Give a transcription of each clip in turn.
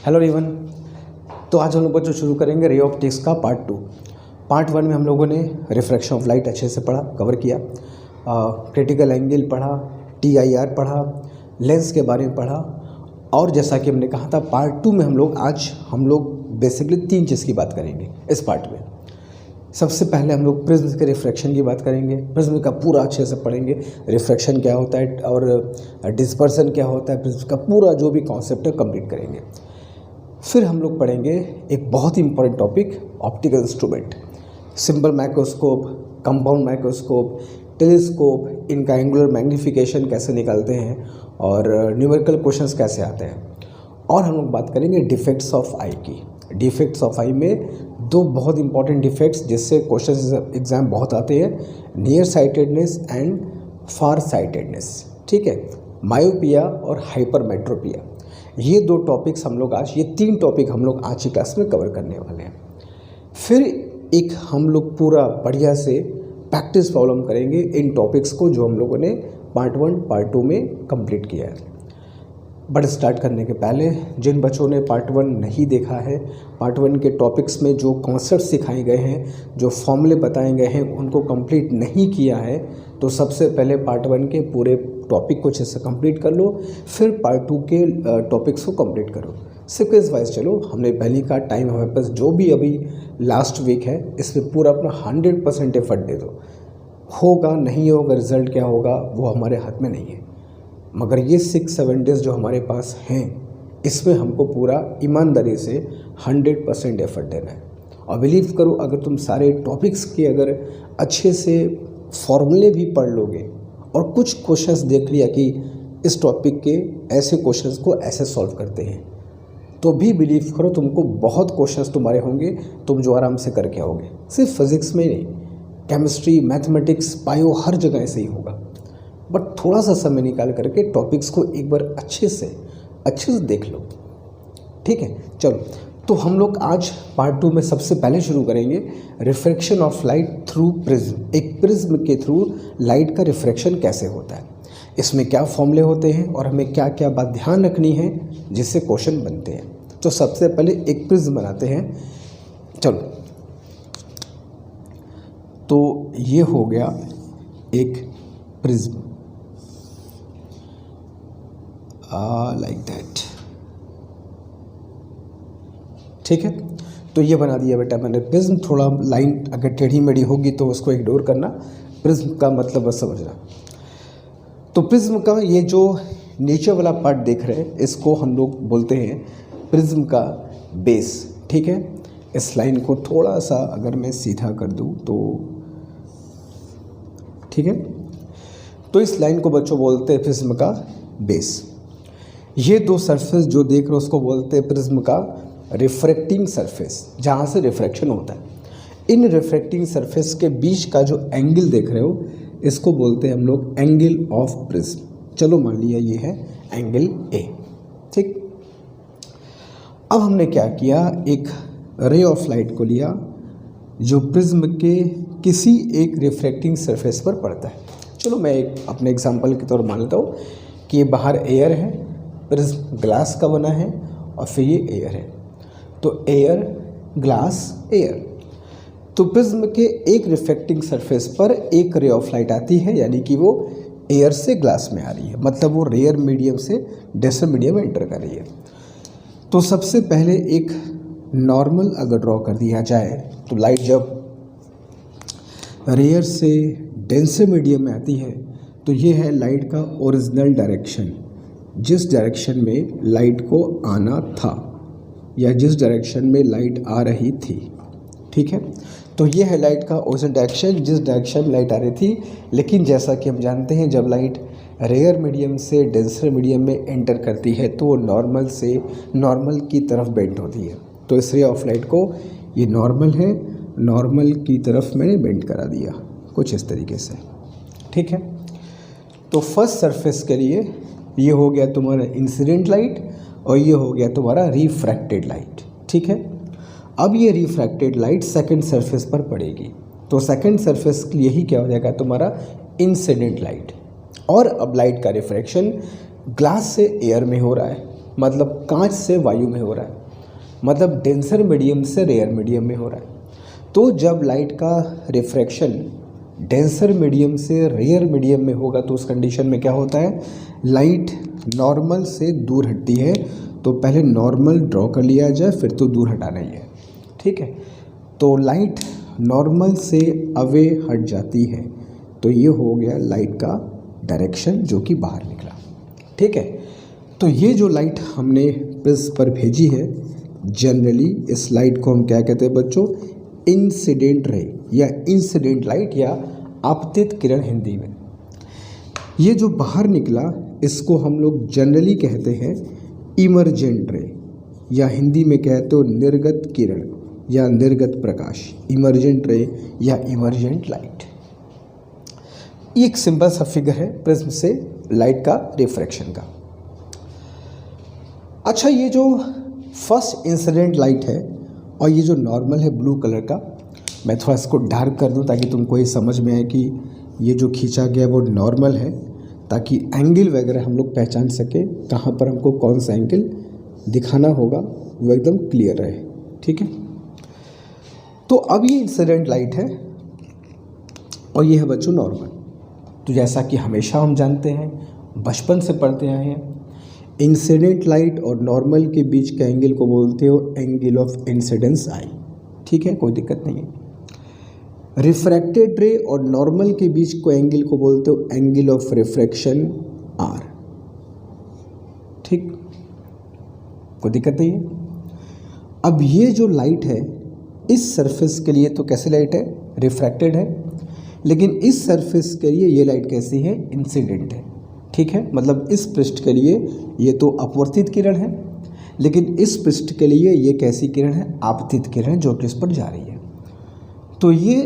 Hello everyone. तो आज हम लोग बच्चों शुरू करेंगे रे ऑप्टिक्स का पार्ट 2। पार्ट 1 में हम लोगों ने रिफ्रैक्शन ऑफ लाइट अच्छे से पढ़ा, कवर किया, क्रिटिकल एंगल पढ़ा, TIR पढ़ा, लेंस के बारे में पढ़ा। और जैसा कि हमने कहा था पार्ट 2 में हम लोग बेसिकली 3 चीज़ की बात करेंगे इस पार्ट में। सबसे पहले हम लोग प्रिज्म के रिफ्रैक्शन की बात करेंगे, प्रिज्म का पूरा अच्छे से पढ़ेंगे, रिफ्रैक्शन क्या होता है और डिस्पर्सन क्या होता है, प्रिज्म का पूरा जो भी कॉन्सेप्ट है कंप्लीट करेंगे। फिर हम लोग पढ़ेंगे एक बहुत ही important topic, optical instrument, simple microscope, compound microscope, telescope, इनका एंगुलर मैग्नीफिकेशन कैसे निकालते हैं और न्यूमेरिकल क्वेश्चंस कैसे आते हैं। और हम लोग बात करेंगे डिफेक्ट्स ऑफ आई की। डिफेक्ट्स ऑफ आई में 2 बहुत इंपॉर्टेंट डिफेक्ट्स जिससे क्वेश्चन एग्जाम बहुत आते हैं, near sightedness and far sightedness. ठीक है, मायोपिया और हाइपरमेट्रोपिया, ये 2 टॉपिक्स हम लोग आज, ये 3 टॉपिक हम लोग आज की क्लास में कवर करने वाले हैं। फिर एक हम लोग पूरा बढ़िया से प्रैक्टिस प्रॉब्लम करेंगे इन टॉपिक्स को जो हम लोगों ने पार्ट 1 पार्ट 2 में कंप्लीट किया है। बट स्टार्ट करने के पहले जिन बच्चों ने पार्ट 1 नहीं देखा है, पार्ट 1 के टॉपिक्स में जो कॉन्सेप्ट सिखाए गए हैं, जो फॉर्मूले बताए गए हैं, उनको कंप्लीट नहीं किया है तो सबसे पहले पार्ट 1 के पूरे टॉपिक को अच्छे से कंप्लीट कर लो, फिर पार्ट 2 के टॉपिक्स को कंप्लीट करो। सीक्वेंस वाइज चलो। हमने पहले का टाइम हमारे पास जो भी अभी लास्ट वीक है इसमें पूरा अपना 100% एफर्ट दे दो। होगा नहीं होगा, रिजल्ट क्या होगा वो हमारे हाथ में नहीं है, मगर ये 6-7 डेज़ जो हमारे पास हैं इसमें हमको पूरा ईमानदारी से 100% एफर्ट देना है। और बिलीव करो, अगर तुम सारे टॉपिक्स के अगर अच्छे से फॉर्मूले भी पढ़ लोगे और कुछ क्वेश्चंस देख लिया कि इस टॉपिक के ऐसे क्वेश्चंस को ऐसे सॉल्व करते हैं, तो भी बिलीव करो तुमको बहुत क्वेश्चंस तुम्हारे होंगे तुम जो आराम से करके आओगे। सिर्फ फिज़िक्स में नहीं, केमिस्ट्री, मैथमेटिक्स, बायो, हर जगह ऐसे ही होगा। बट थोड़ा सा समय निकाल करके टॉपिक्स को एक बार अच्छे से देख लो। ठीक है, चलो। तो हम लोग आज पार्ट 2 में सबसे पहले शुरू करेंगे refraction of light through prism. एक प्रिज्म के थ्रू लाइट का रिफ्रैक्शन कैसे होता है, इसमें क्या फॉर्मूले होते हैं और हमें क्या क्या बात ध्यान रखनी है जिससे क्वेश्चन बनते हैं। तो सबसे पहले एक प्रिज्म बनाते हैं। चलो, तो ये हो गया एक प्रिज्म लाइक दैट। ठीक है, तो ये बना दिया बेटा मैंने प्रिज्म। थोड़ा लाइन अगर टेढ़ी मेढ़ी होगी तो उसको इग्नोर करना, प्रिज्म का मतलब बस समझना। तो प्रिज्म का ये जो नीचे वाला पार्ट देख रहे हैं इसको हम लोग बोलते हैं प्रिज्म का बेस। ठीक है, इस लाइन को थोड़ा सा अगर मैं सीधा कर दूं तो ठीक है, तो इस लाइन को बच्चों बोलते हैं प्रिज्म का बेस। ये 2 सरफेस जो देख रहे हो उसको बोलते हैं प्रिज्म का रिफ्रैक्टिंग सरफेस, जहाँ से रिफ्रैक्शन होता है। इन रिफ्रैक्टिंग सरफेस के बीच का जो एंगल देख रहे हो इसको बोलते हैं हम लोग एंगल ऑफ प्रिज्म। चलो मान लिया ये है एंगल A। ठीक, अब हमने क्या किया, एक रे ऑफ लाइट को लिया जो प्रिज्म के किसी एक रिफ्रैक्टिंग सरफेस पर पड़ता है। चलो मैं एक अपने एग्जांपल के तौर मान लेता हूँ कि ये बाहर एयर है, प्रिज्म ग्लास का बना है और फिर ये एयर है। तो एयर, ग्लास, एयर। तो प्रिज्म के एक रिफ्रैक्टिंग सरफेस पर एक रे ऑफ लाइट आती है, यानी कि वो एयर से ग्लास में आ रही है, मतलब वो रेयर मीडियम से डेंसर मीडियम में एंटर कर रही है। तो सबसे पहले एक नॉर्मल अगर ड्रॉ कर दिया जाए तो लाइट जब रेयर से डेंसर मीडियम में आती है तो ये है लाइट का ओरिजिनल डायरेक्शन, जिस डायरेक्शन में लाइट को आना था या जिस डायरेक्शन में लाइट आ रही थी। ठीक है, तो ये है लाइट का ओरिजिनल डायरेक्शन, जिस डायरेक्शन में लाइट आ रही थी। लेकिन जैसा कि हम जानते हैं जब लाइट रेयर मीडियम से डेंसर मीडियम में एंटर करती है तो वो नॉर्मल से नॉर्मल की तरफ बेंड होती है। तो इस रे ऑफ लाइट को, ये नॉर्मल है, नॉर्मल की तरफ मैंने बेंड करा दिया कुछ इस तरीके से। ठीक है, तो फर्स्ट सरफेस के लिए ये हो गया तुम्हारा इंसिडेंट लाइट और ये हो गया तुम्हारा रिफ्रैक्टेड लाइट। ठीक है, अब ये रिफ्रैक्टेड लाइट सेकंड सरफेस पर पड़ेगी तो सेकंड सरफेस के लिए ही क्या हो जाएगा तुम्हारा इंसिडेंट लाइट। और अब लाइट का रिफ्रैक्शन ग्लास से एयर में हो रहा है, मतलब कांच से वायु में हो रहा है, मतलब डेंसर मीडियम से रेयर मीडियम में हो रहा है। तो जब लाइट का रिफ्रैक्शन डेंसर मीडियम से रेयर मीडियम में होगा तो उस कंडीशन में क्या होता है, लाइट नॉर्मल से दूर हटती है। तो पहले नॉर्मल ड्रॉ कर लिया जाए, फिर तो दूर हटाना ही है, ठीक है। तो लाइट नॉर्मल से अवे हट जाती है, तो ये हो गया लाइट का डायरेक्शन जो कि बाहर निकला, ठीक है। तो ये जो लाइट हमने प्रिज्म पर भेजी है, जनरली इस लाइट को हम क्या कहते हैं बच्चों, इंसिडेंट रे या इंसिडेंट लाइट या आपतित किरण हिंदी में। ये जो बाहर निकला इसको हम लोग जनरली कहते हैं इमर्जेंट रे, या हिंदी में कहते हो निर्गत किरण या निर्गत प्रकाश, इमर्जेंट रे या इमर्जेंट लाइट। ये एक सिंपल सा फिगर है प्रिज्म से लाइट का रिफ्रैक्शन का। अच्छा, ये जो फर्स्ट इंसिडेंट लाइट है और ये जो नॉर्मल है ब्लू कलर का, मैं थोड़ा इसको डार्क कर दूं ताकि तुमको ये समझ में आए कि ये जो खींचा गया वो नॉर्मल है, ताकि एंगल वगैरह हम लोग पहचान सके, कहाँ पर हमको कौन सा एंगल दिखाना होगा वो एकदम क्लियर रहे, ठीक है। तो अब ये इंसिडेंट लाइट है और ये है बच्चों नॉर्मल। तो जैसा कि हमेशा हम जानते हैं, बचपन से पढ़ते आए हैं, इंसिडेंट लाइट और नॉर्मल के बीच के एंगल को बोलते हो एंगल ऑफ इंसिडेंस आई, ठीक है, कोई दिक्कत नहीं है। रिफ्रैक्टेड रे और नॉर्मल के बीच को एंगल को बोलते हो एंगल ऑफ रिफ्रैक्शन आर, ठीक, कोई दिक्कत नहीं है। अब ये जो लाइट है इस सरफेस के लिए तो कैसी लाइट है, रिफ्रैक्टेड है, लेकिन इस सरफेस के लिए ये लाइट कैसी है, इंसिडेंट है, ठीक है। मतलब इस पृष्ठ के लिए ये तो अपवर्तित किरण है, लेकिन इस पृष्ठ के लिए ये कैसी किरण है, आपतित किरण जो कि इस पर जा रही है। तो ये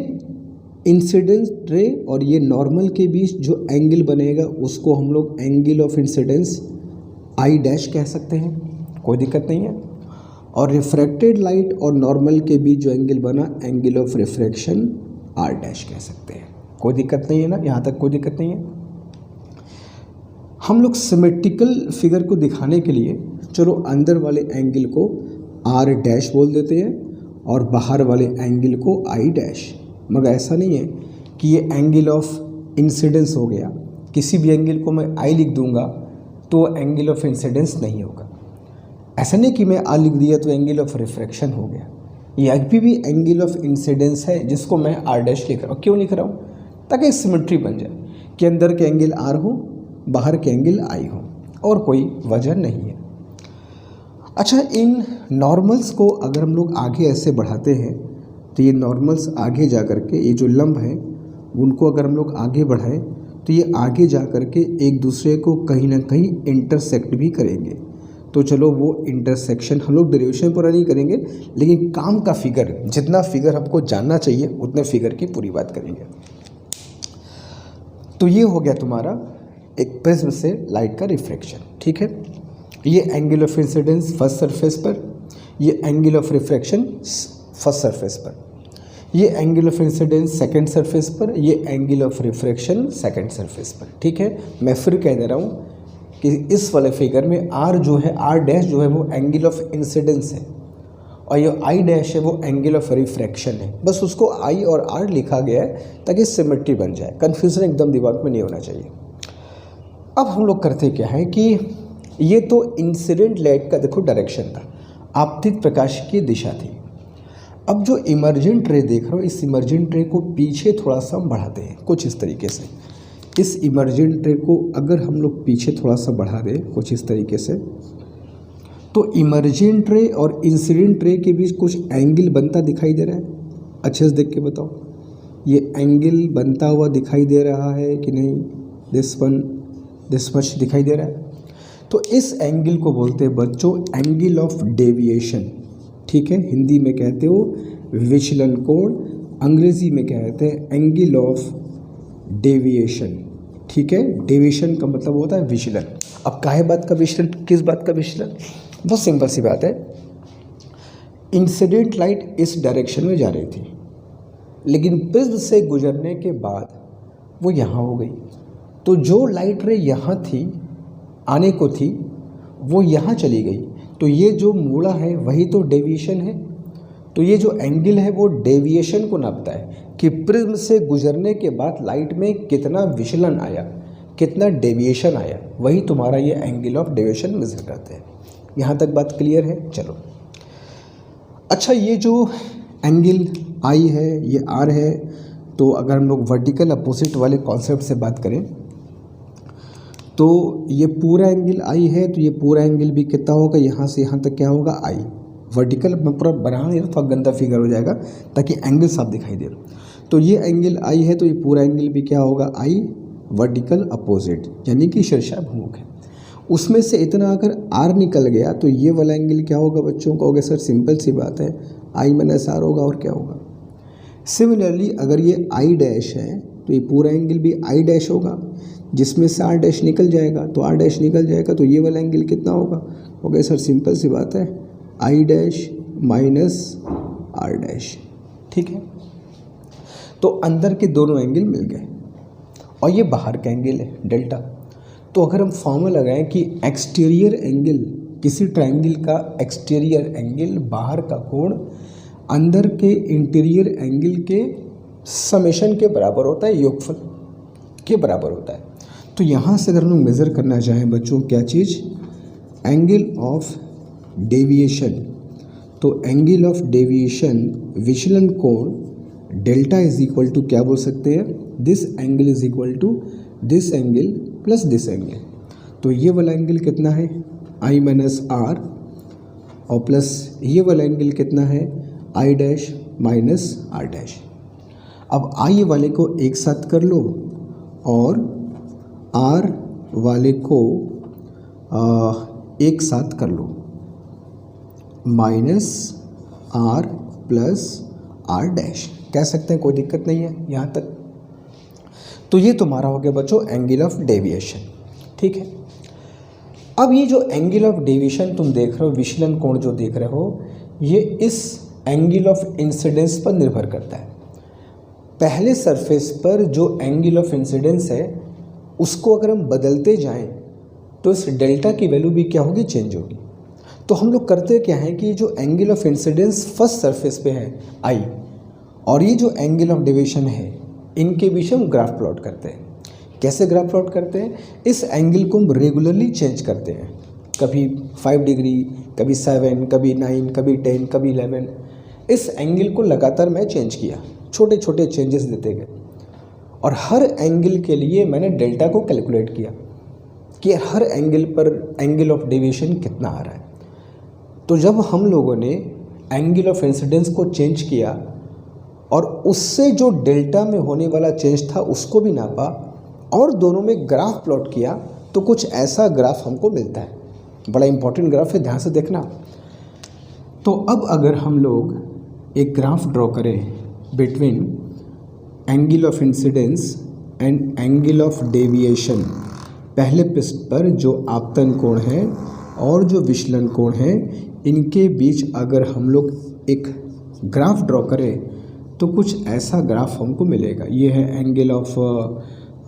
इंसिडेंट रे और ये नॉर्मल के बीच जो एंगल बनेगा उसको हम लोग angle of incidence I dash कह सकते हैं, कोई दिक्कत नहीं है। और रिफ्रैक्टेड लाइट और नॉर्मल के बीच जो एंगल बना angle of refraction R dash कह सकते हैं, कोई दिक्कत नहीं है ना, यहाँ तक कोई दिक्कत नहीं है। हम लोग सिमेट्रिकल फिगर को दिखाने के लिए चलो अंदर वाले एंगल को आर डैश बोल देते हैं और बाहर वाले एंगल को आई डैश। मगर ऐसा नहीं है कि ये एंगल ऑफ इंसिडेंस हो गया, किसी भी एंगल को मैं आई लिख दूंगा तो एंगल ऑफ इंसिडेंस नहीं होगा। ऐसा नहीं कि मैं आर लिख दिया तो एंगल ऑफ रिफ्रैक्शन हो गया, ये अभी भी एंगल ऑफ इंसिडेंस है जिसको मैं आर डैश लिख रहा हूँ। क्यों लिख रहा हूँ, ताकि सिमेट्री बन जाए कि अंदर के एंगल आर हो, बाहर के एंगल आई हो, और कोई वजह नहीं है। अच्छा, इन नॉर्मल्स को अगर हम लोग आगे ऐसे बढ़ाते हैं तो ये नॉर्मल्स आगे जा कर के ये जो लंब हैं उनको अगर हम लोग आगे बढ़ाएं तो ये आगे जा कर के एक दूसरे को कहीं ना कहीं इंटरसेक्ट भी करेंगे। तो चलो वो इंटरसेक्शन हम लोग डेरिवेशन पूरा नहीं करेंगे, लेकिन काम का फिगर, जितना फिगर हमको जानना चाहिए उतने फिगर की पूरी बात करेंगे। तो ये हो गया तुम्हारा एक प्रिज्म से लाइट का रिफ्रैक्शन, ठीक है। ये angle of incidence first surface पर, ये angle of refraction first surface पर, ये angle of incidence second surface पर, ये angle of refraction second surface पर, ठीक है। मैं फिर कह दे रहा हूँ कि इस वाले फिगर में आर जो है, आर डैश जो है वो एंगल ऑफ इंसिडेंस है और ये आई डैश है वो एंगल ऑफ रिफ्रैक्शन है। बस उसको आई और आर लिखा गया है ताकि सिमेट्री बन जाए, कन्फ्यूजन एकदम दिमाग में नहीं होना चाहिए। अब हम लोग करते क्या है कि ये तो इंसिडेंट लाइट का देखो डायरेक्शन था, आपतित प्रकाश की दिशा थी। अब जो इमर्जेंट रे देख रहे हो, इस इमर्जेंट रे को पीछे थोड़ा सा बढ़ाते हैं कुछ इस तरीके से। इस इमर्जेंट रे को अगर हम लोग पीछे थोड़ा सा बढ़ा दें कुछ इस तरीके से, तो इमर्जेंट रे और इंसिडेंट रे के बीच कुछ एंगल बनता दिखाई दे रहा है। अच्छे से देख के बताओ, ये एंगल बनता हुआ दिखाई दे रहा है कि नहीं, दिस मच दिखाई दे रहा है। तो इस एंगल को बोलते हैं बच्चों एंगल ऑफ डेविएशन, ठीक है। हिंदी में कहते हो विचलन कोण, अंग्रेजी में कहते हैं एंगल ऑफ डेविएशन, ठीक है। डेविएशन का मतलब होता है विचलन। अब काहे बात का विचलन, किस बात का विचलन, बहुत सिंपल सी बात है। इंसिडेंट लाइट इस डायरेक्शन में जा रही थी, लेकिन प्रिज्म से गुजरने के बाद वो यहाँ हो गई। तो जो लाइट रे यहाँ थी, आने को थी, वो यहाँ चली गई, तो ये जो मोड़ा है वही तो डेविएशन है। तो ये जो एंगल है वो डेविएशन को नापता है कि प्रिज्म से गुजरने के बाद लाइट में कितना विचलन आया, कितना डेविएशन आया, वही तुम्हारा ये एंगल ऑफ डेविएशन मेजर करते हैं। यहाँ तक बात क्लियर है? चलो अच्छा, ये जो एंगल आई है ये आर है, तो अगर हम लोग वर्टिकल अपोजिट वाले कॉन्सेप्ट से बात करें तो ये पूरा एंगल आई है, तो ये पूरा एंगल भी कितना होगा, यहाँ से यहाँ तक क्या होगा, आई। वर्टिकल मैं पूरा बना नहीं रहा, थोड़ा गंदा फिगर हो जाएगा ताकि एंगल साफ दिखाई दे। तो ये एंगल आई है, तो ये पूरा एंगल भी क्या होगा, आई वर्टिकल अपोजिट, यानी कि शीर्षाभिमुख है। उसमें से इतना अगर आर निकल गया तो ये वाला एंगल क्या होगा बच्चों, कहोगे सर सिंपल सी बात है, आई माइनस आर होगा, और क्या होगा। सिमिलरली अगर ये आई डैश है तो ये पूरा एंगल भी आई डैश होगा, जिसमें से आर डैश निकल जाएगा, तो आर डैश निकल जाएगा तो ये वाला एंगल कितना होगा, कहोगे सर सिंपल सी बात है, I dash minus R dash. ठीक है, तो अंदर के दोनों एंगल मिल गए और ये बाहर का एंगल है डेल्टा। तो अगर हम फॉर्मूला लगाएं कि एक्सटीरियर एंगल, किसी ट्रायंगल का एक्सटीरियर एंगल, बाहर का कोण अंदर के इंटीरियर एंगल के समेशन के बराबर होता है, योगफल के बराबर होता है। तो यहाँ से अगर हम मेज़र करना चाहें बच्चों क्या चीज़, एंगल ऑफ डेविएशन, तो एंगल ऑफ डेविएशन विचलन कोण डेल्टा इज इक्वल टू क्या बोल सकते हैं, this angle is equal to this angle plus this angle. तो ये वाला एंगल कितना है, आई माइनस आर, और प्लस ये वाला एंगल कितना है, I dash minus R dash. अब आई वाले को एक साथ कर लो और आर वाले को एक साथ कर लो, minus R plus R dash कह सकते हैं, कोई दिक्कत नहीं है यहाँ तक। तो ये तुम्हारा हो गया बच्चों एंगल ऑफ डेविएशन। ठीक है, अब ये जो एंगल ऑफ डेविएशन तुम देख रहे हो, विचलन कोण जो देख रहे हो, ये इस एंगल ऑफ इंसिडेंस पर निर्भर करता है। पहले सरफेस पर जो एंगल ऑफ इंसिडेंस है उसको अगर हम बदलते जाएं तो इस डेल्टा की वैल्यू भी क्या होगी, चेंज होगी। तो हम लोग करते क्या हैं कि जो angle of incidence first surface पे है आई, और ये जो एंगल ऑफ डेविएशन है, इनके बीच हम ग्राफ प्लॉट करते हैं। कैसे ग्राफ प्लॉट करते हैं, इस एंगल को हम रेगुलरली चेंज करते हैं, कभी 5 डिग्री, कभी 7, कभी 9, कभी 10, कभी 11। इस एंगल को लगातार मैं चेंज किया, छोटे छोटे चेंजेस देते गए, और हर एंगल के लिए मैंने डेल्टा को कैलकुलेट किया कि हर एंगल पर एंगल ऑफ डेविएशन कितना आ रहा है। तो जब हम लोगों ने एंगल ऑफ इंसिडेंस को चेंज किया और उससे जो डेल्टा में होने वाला चेंज था उसको भी नापा और दोनों में ग्राफ प्लॉट किया, तो कुछ ऐसा ग्राफ हमको मिलता है। बड़ा इंपॉर्टेंट ग्राफ है, ध्यान से देखना। तो अब अगर हम लोग एक ग्राफ ड्रॉ करें between angle of incidence and angle of deviation, पहले पृष्ठ पर जो आपतन कोण है और जो विचलन कोण है, इनके बीच अगर हम लोग एक ग्राफ ड्रॉ करें तो कुछ ऐसा ग्राफ हमको मिलेगा। ये है एंगल ऑफ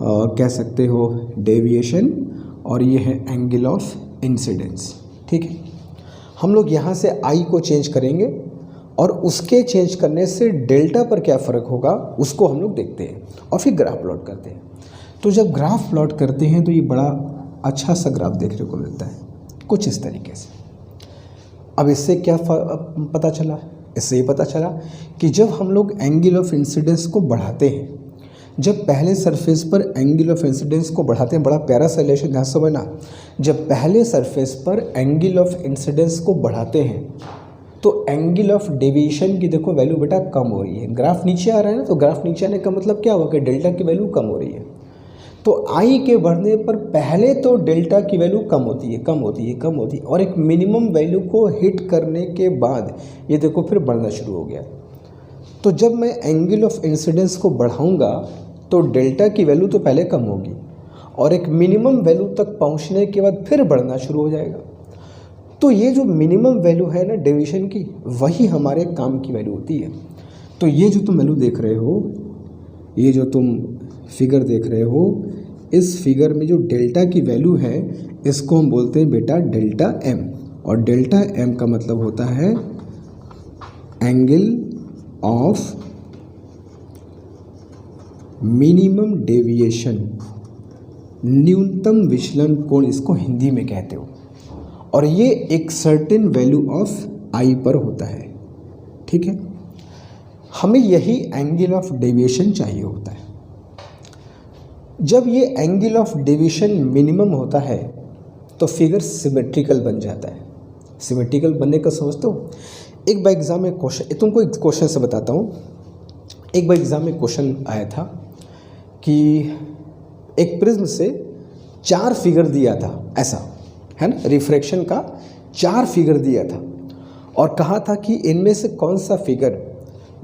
कह सकते हो डेविएशन, और ये है एंगल ऑफ इंसिडेंस। ठीक है, हम लोग यहाँ से आई को चेंज करेंगे और उसके चेंज करने से डेल्टा पर क्या फ़र्क होगा उसको हम लोग देखते हैं और फिर ग्राफ प्लॉट करते हैं। तो जब ग्राफ प्लॉट करते हैं तो ये बड़ा अच्छा सा ग्राफ देखने को मिलता है, कुछ इस तरीके से। अब इससे क्या पता चला, इससे ये पता चला कि जब हम लोग एंगल ऑफ इंसिडेंस को बढ़ाते हैं, जब पहले सरफेस पर एंगल ऑफ इंसिडेंस को बढ़ाते हैं, बड़ा प्यारा सा रिलेशन ध्यान से समझना, जब पहले सरफेस पर एंगल ऑफ इंसिडेंस को बढ़ाते हैं तो एंगल ऑफ डेविएशन की देखो वैल्यू बेटा कम हो रही है। ग्राफ नीचे आ रहा है ना, तो ग्राफ नीचे आने का मतलब क्या हुआ कि डेल्टा की वैल्यू कम हो रही है। तो आई के बढ़ने पर पहले तो डेल्टा की वैल्यू कम होती है, कम होती है, कम होती है, और एक मिनिमम वैल्यू को हिट करने के बाद ये देखो फिर बढ़ना शुरू हो गया। तो जब मैं एंगल ऑफ इंसिडेंस को बढ़ाऊंगा तो डेल्टा की वैल्यू तो पहले कम होगी और एक मिनिमम वैल्यू तक पहुंचने के बाद फिर बढ़ना शुरू हो जाएगा। तो ये जो मिनिमम वैल्यू है ना डेविएशन की, वही हमारे काम की वैल्यू होती है। तो ये जो तुम वैल्यू देख रहे हो, ये जो तुम फिगर देख रहे हो, इस फिगर में जो डेल्टा की वैल्यू है इसको हम बोलते हैं बेटा डेल्टा एम, और डेल्टा एम का मतलब होता है एंगल ऑफ मिनिमम डेविएशन, न्यूनतम विचलन कोण इसको हिंदी में कहते हो, और ये एक सर्टेन वैल्यू ऑफ आई पर होता है। ठीक है, हमें यही एंगल ऑफ डेविएशन चाहिए होता है। जब ये एंगल ऑफ डेविएशन मिनिमम होता है तो फिगर सिमेट्रिकल बन जाता है। सिमेट्रिकल बनने का समझते हो? एक बार एग्जाम में क्वेश्चन, तुमको एक क्वेश्चन से बताता हूँ। एक बार एग्जाम में क्वेश्चन आया था कि एक प्रिज्म से 4 फिगर दिया था, ऐसा है ना, रिफ्रैक्शन का 4 फिगर दिया था, और कहा था कि इनमें से कौन सा फिगर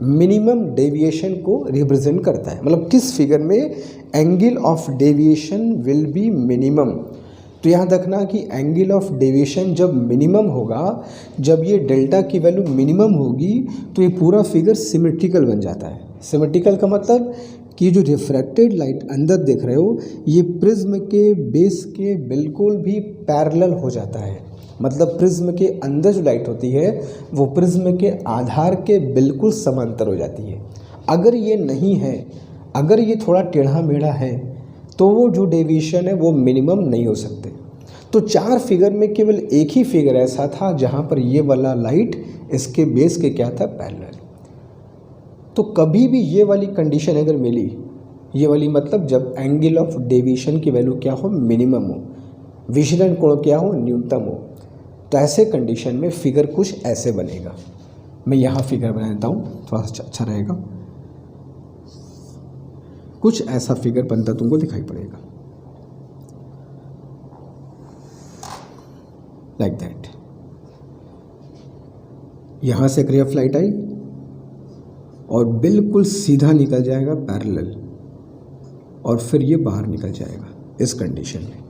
मिनिमम डेविएशन को रिप्रेजेंट करता है, मतलब किस फिगर में angle of deviation will be minimum. तो याद रखना कि एंगल ऑफ डेविएशन जब मिनिमम होगा, जब ये डेल्टा की वैल्यू मिनिमम होगी तो ये पूरा फिगर सिमेट्रिकल बन जाता है। सिमेट्रिकल का मतलब कि जो रिफ्रैक्टेड लाइट अंदर देख रहे हो ये प्रिज्म के बेस के बिल्कुल भी पैरेलल हो जाता है, मतलब प्रिज्म के अंदर जो लाइट होती है वो प्रिज्म के आधार के बिल्कुल समांतर हो जाती है। अगर ये नहीं है, अगर ये थोड़ा टेढ़ा मेढ़ा है तो वो जो डेविएशन है वो मिनिमम नहीं हो सकते। तो 4 फिगर में केवल एक ही फिगर ऐसा था जहाँ पर ये वाला लाइट इसके बेस के क्या था, पैरेलल। तो कभी भी ये वाली कंडीशन अगर मिली, ये वाली मतलब जब एंगल ऑफ डेविएशन की वैल्यू क्या हो, मिनिमम हो, विचलन कोण क्या हो, न्यूनतम हो, तो ऐसे कंडीशन में फिगर कुछ ऐसे बनेगा। मैं यहाँ फिगर बना देता हूँ, थोड़ा सा अच्छा रहेगा। कुछ ऐसा फिगर बनता तुमको दिखाई पड़ेगा, लाइक दैट। यहाँ से एक रे ऑफ लाइट आई और बिल्कुल सीधा निकल जाएगा पैरेलल, और फिर ये बाहर निकल जाएगा इस कंडीशन में।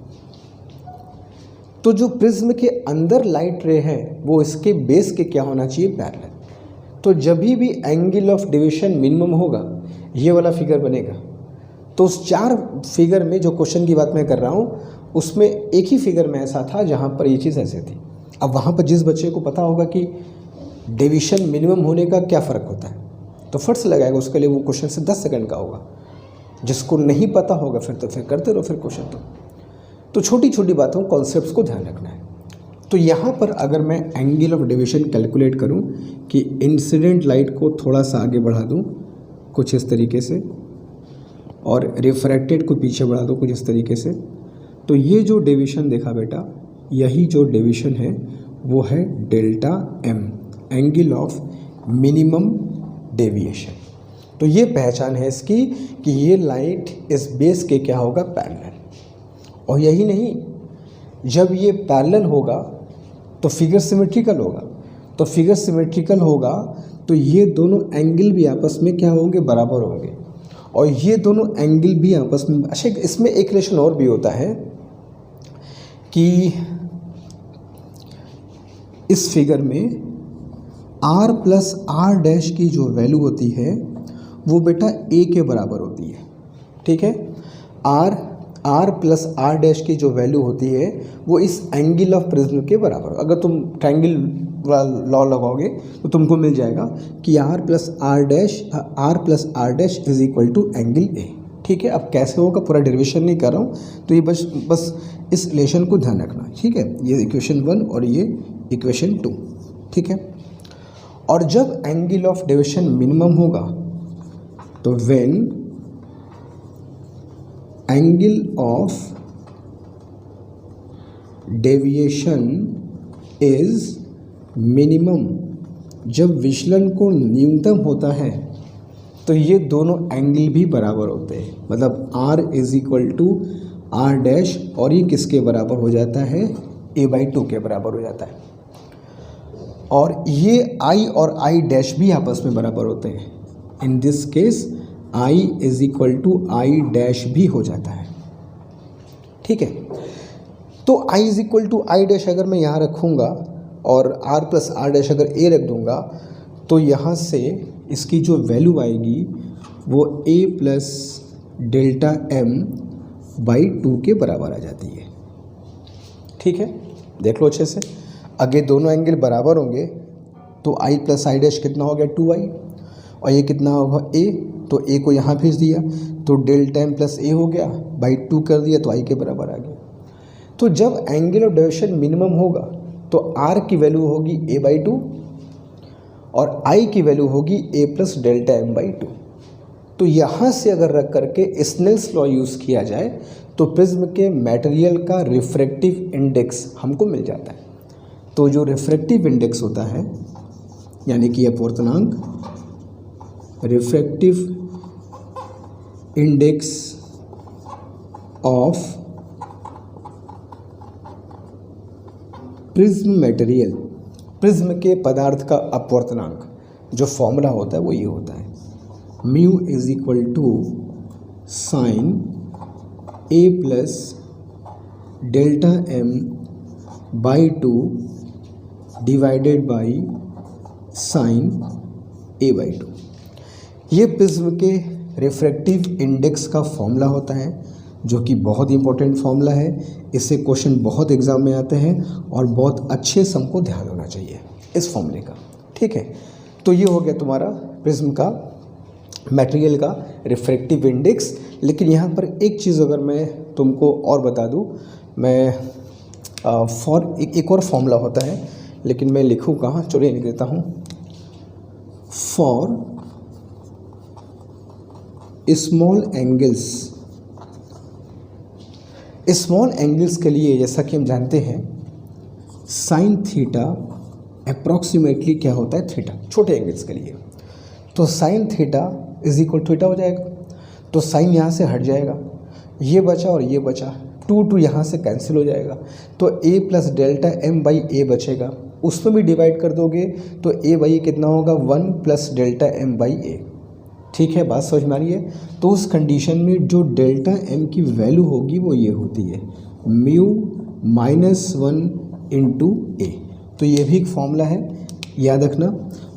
तो जो प्रिज्म के अंदर लाइट रे है वो इसके बेस के क्या होना चाहिए, पैरेलल। तो जब भी एंगल ऑफ डेविएशन मिनिमम होगा ये वाला फिगर बनेगा। तो उस 4 फिगर में जो क्वेश्चन की बात मैं कर रहा हूँ उसमें एक ही फिगर में ऐसा था जहाँ पर ये चीज़ ऐसे थी। अब वहाँ पर जिस बच्चे को पता होगा कि डेविएशन मिनिमम होने का क्या फ़र्क होता है तो फट से लगाएगा, उसके लिए वो क्वेश्चन से 10 सेकंड का होगा। जिसको नहीं पता होगा फिर तो फिर करते रहो फिर क्वेश्चन। तो छोटी छोटी बातों कॉन्सेप्ट्स को ध्यान रखना है। तो यहाँ पर अगर मैं एंगल ऑफ डेविएशन कैलकुलेट करूँ कि इंसिडेंट लाइट को थोड़ा सा आगे बढ़ा दूँ कुछ इस तरीके से, और रिफ्रैक्टेड को पीछे बढ़ा दो कुछ इस तरीके से, तो ये जो डेविएशन देखा बेटा, यही जो डेविएशन है वो है delta M, angle of minimum deviation. तो ये पहचान है इसकी कि ये लाइट इस बेस के क्या होगा, पैरेलल। और यही नहीं, जब ये पैरेलल होगा तो फिगर सिमेट्रिकल होगा, तो फिगर सिमेट्रिकल होगा तो ये दोनों एंगल भी आपस में क्या होंगे, बराबर होंगे, और ये दोनों एंगल भी आपस में। अच्छा, इसमें एक रिलेशन और भी होता है कि इस फिगर में r प्लस आर डैश की जो वैल्यू होती है वो बेटा a के बराबर होती है। ठीक है, r प्लस आर डैश की जो वैल्यू होती है वो इस एंगल ऑफ प्रिज्म के बराबर। अगर तुम ट्रायंगल लॉ लगाओगे तो तुमको मिल जाएगा कि r plus R dash is equal to angle a। ठीक है, अब कैसे होगा पूरा डेरिवेशन नहीं कर रहा हूँ, तो ये बस इस रिलेशन को ध्यान रखना। ठीक है, ये इक्वेशन 1 और ये इक्वेशन 2। ठीक है, और जब एंगल ऑफ डेविएशन मिनिमम होगा तो when angle of deviation is minimum, जब विचलन को न्यूनतम होता है तो ये दोनों एंगल भी बराबर होते हैं, मतलब r is equal to R dash, और ये किसके बराबर हो जाता है, a/2 के बराबर हो जाता है। और ये i और i डैश भी आपस में बराबर होते हैं। In this case i is equal to i dash भी हो जाता है। ठीक है, तो i is equal to i dash अगर मैं यहाँ रखूँगा और r प्लस आर डैश अगर a रख दूँगा तो यहाँ से इसकी जो वैल्यू आएगी वो a plus delta m by 2 के बराबर आ जाती है। ठीक है, देख लो अच्छे से। अगर दोनों एंगल बराबर होंगे तो आई प्लस आई डैश कितना हो गया 2i, और ये कितना होगा a, तो a को यहाँ भेज दिया तो डेल्टा m प्लस a हो गया, बाई 2 कर दिया तो i के बराबर आ गया। तो जब एंगल ऑफ डेविएशन मिनिमम होगा तो r की वैल्यू होगी a बाई 2 और i की वैल्यू होगी a plus delta m by 2। तो यहाँ से अगर रख करके स्नेल्स लॉ यूज़ किया जाए तो प्रिज्म के मटेरियल का रिफ्रैक्टिव इंडेक्स हमको मिल जाता है। तो जो रिफ्रैक्टिव इंडेक्स होता है यानी कि अपवर्तनांक, refractive index of prism material, prism के पदार्थ का अपवर्तनांक जो फॉर्मूला होता है वो ये होता है, mu is equal to sine A plus delta M by 2 divided by sine A by 2। ये प्रिज्म के रिफ्रैक्टिव इंडेक्स का फॉर्मूला होता है जो कि बहुत इंपॉर्टेंट फॉर्मूला है। इससे क्वेश्चन बहुत एग्जाम में आते हैं और बहुत अच्छे से हमको ध्यान होना चाहिए इस फॉर्मूले का। ठीक है, तो ये हो गया तुम्हारा प्रिज्म का मटेरियल का रिफ्रैक्टिव इंडेक्स। लेकिन यहाँ पर एक चीज़ अगर मैं तुमको और बता दूँ, मैं एक और फॉर्मूला होता है लेकिन मैं लिखूँ कहाँ, चलिए लिख देता हूँ। फॉर स्मॉल एंगल्स के लिए जैसा कि हम जानते हैं साइन थीटा अप्रॉक्सीमेटली क्या होता है थीटा, छोटे एंगल्स के लिए। तो sine theta is equal theta हो जाएगा, तो साइन यहाँ से हट जाएगा, ये बचा और ये बचा, 2 यहाँ से कैंसिल हो जाएगा, तो a plus delta m by A बचेगा। उसमें भी डिवाइड कर दोगे तो a बाई कितना होगा 1 प्लस डेल्टा m बाई ए। ठीक है, बात समझ में आ रही है। तो उस कंडीशन में जो डेल्टा m की वैल्यू होगी वो ये होती है म्यू माइनस 1 इंटू ए। तो ये भी एक फॉर्मूला है, याद रखना।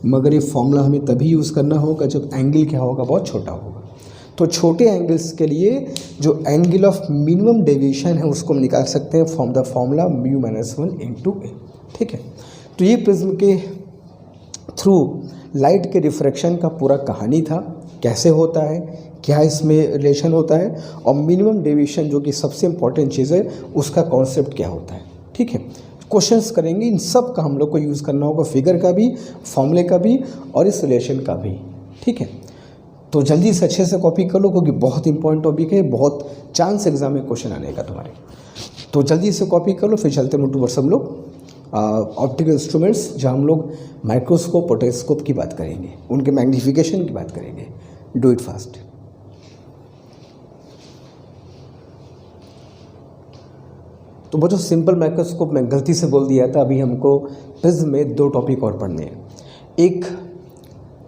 मगर ये फॉर्मूला हमें तभी यूज़ करना होगा जब एंगल क्या होगा, बहुत छोटा होगा। तो छोटे एंगल्स के लिए जो एंगल ऑफ मिनिमम डेविएशन है उसको हम निकाल सकते हैं from the formula mu minus 1 into A. ठीक है, तो ये प्रिज्म के थ्रू लाइट के रिफ्रैक्शन का पूरा कहानी था, कैसे होता है, क्या इसमें रिलेशन होता है, और मिनिमम डेविएशन जो कि सबसे इम्पॉर्टेंट चीज़ है उसका कॉन्सेप्ट क्या होता है। ठीक है, क्वेश्चंस करेंगे, इन सब का हम लोग को यूज़ करना होगा, फिगर का भी, फॉर्मूले का भी और इस रिलेशन का भी। ठीक है, तो जल्दी से अच्छे से कॉपी कर लो क्योंकि बहुत इंपॉर्टेंट टॉपिक है, बहुत चांस एग्जाम में क्वेश्चन आने का तुम्हारे। तो जल्दी से कॉपी कर लो, फिर चलते हैं टूवर्ड्स हम लोग ऑप्टिकल इंस्ट्रूमेंट्स, जहाँ हम लोग माइक्रोस्कोप और टेलीस्कोप की बात करेंगे, उनके मैग्नीफिकेशन की बात करेंगे। Do it fast. तो वो जो सिंपल माइक्रोस्कोप में गलती से बोल दिया था, अभी हमको प्रिज्म में 2 टॉपिक और पढ़ने हैं। एक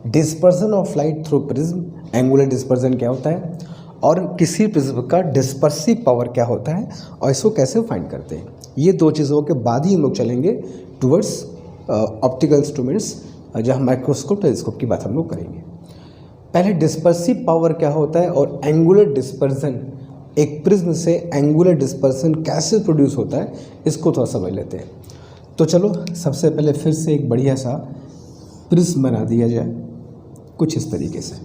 dispersion of light through prism, angular dispersion क्या होता है, और किसी प्रिज्म का डिस्पर्सिव पावर क्या होता है और इसको कैसे फाइंड करते हैं। ये 2 चीज़ों के बाद ही हम लोग चलेंगे टूवर्ड्स ऑप्टिकल इंस्ट्रूमेंट्स, जहाँ माइक्रोस्कोप टेलीस्कोप की बात हम लोग करेंगे। पहले डिस्पर्सिव पावर क्या होता है और एंगुलर डिस्पर्जन, एक प्रिज्म से एंगुलर डिस्पर्सन कैसे प्रोड्यूस होता है, इसको थोड़ा समझ लेते हैं। तो चलो सबसे पहले फिर से एक बढ़िया सा प्रिज्म बना दिया जाए कुछ इस तरीके से,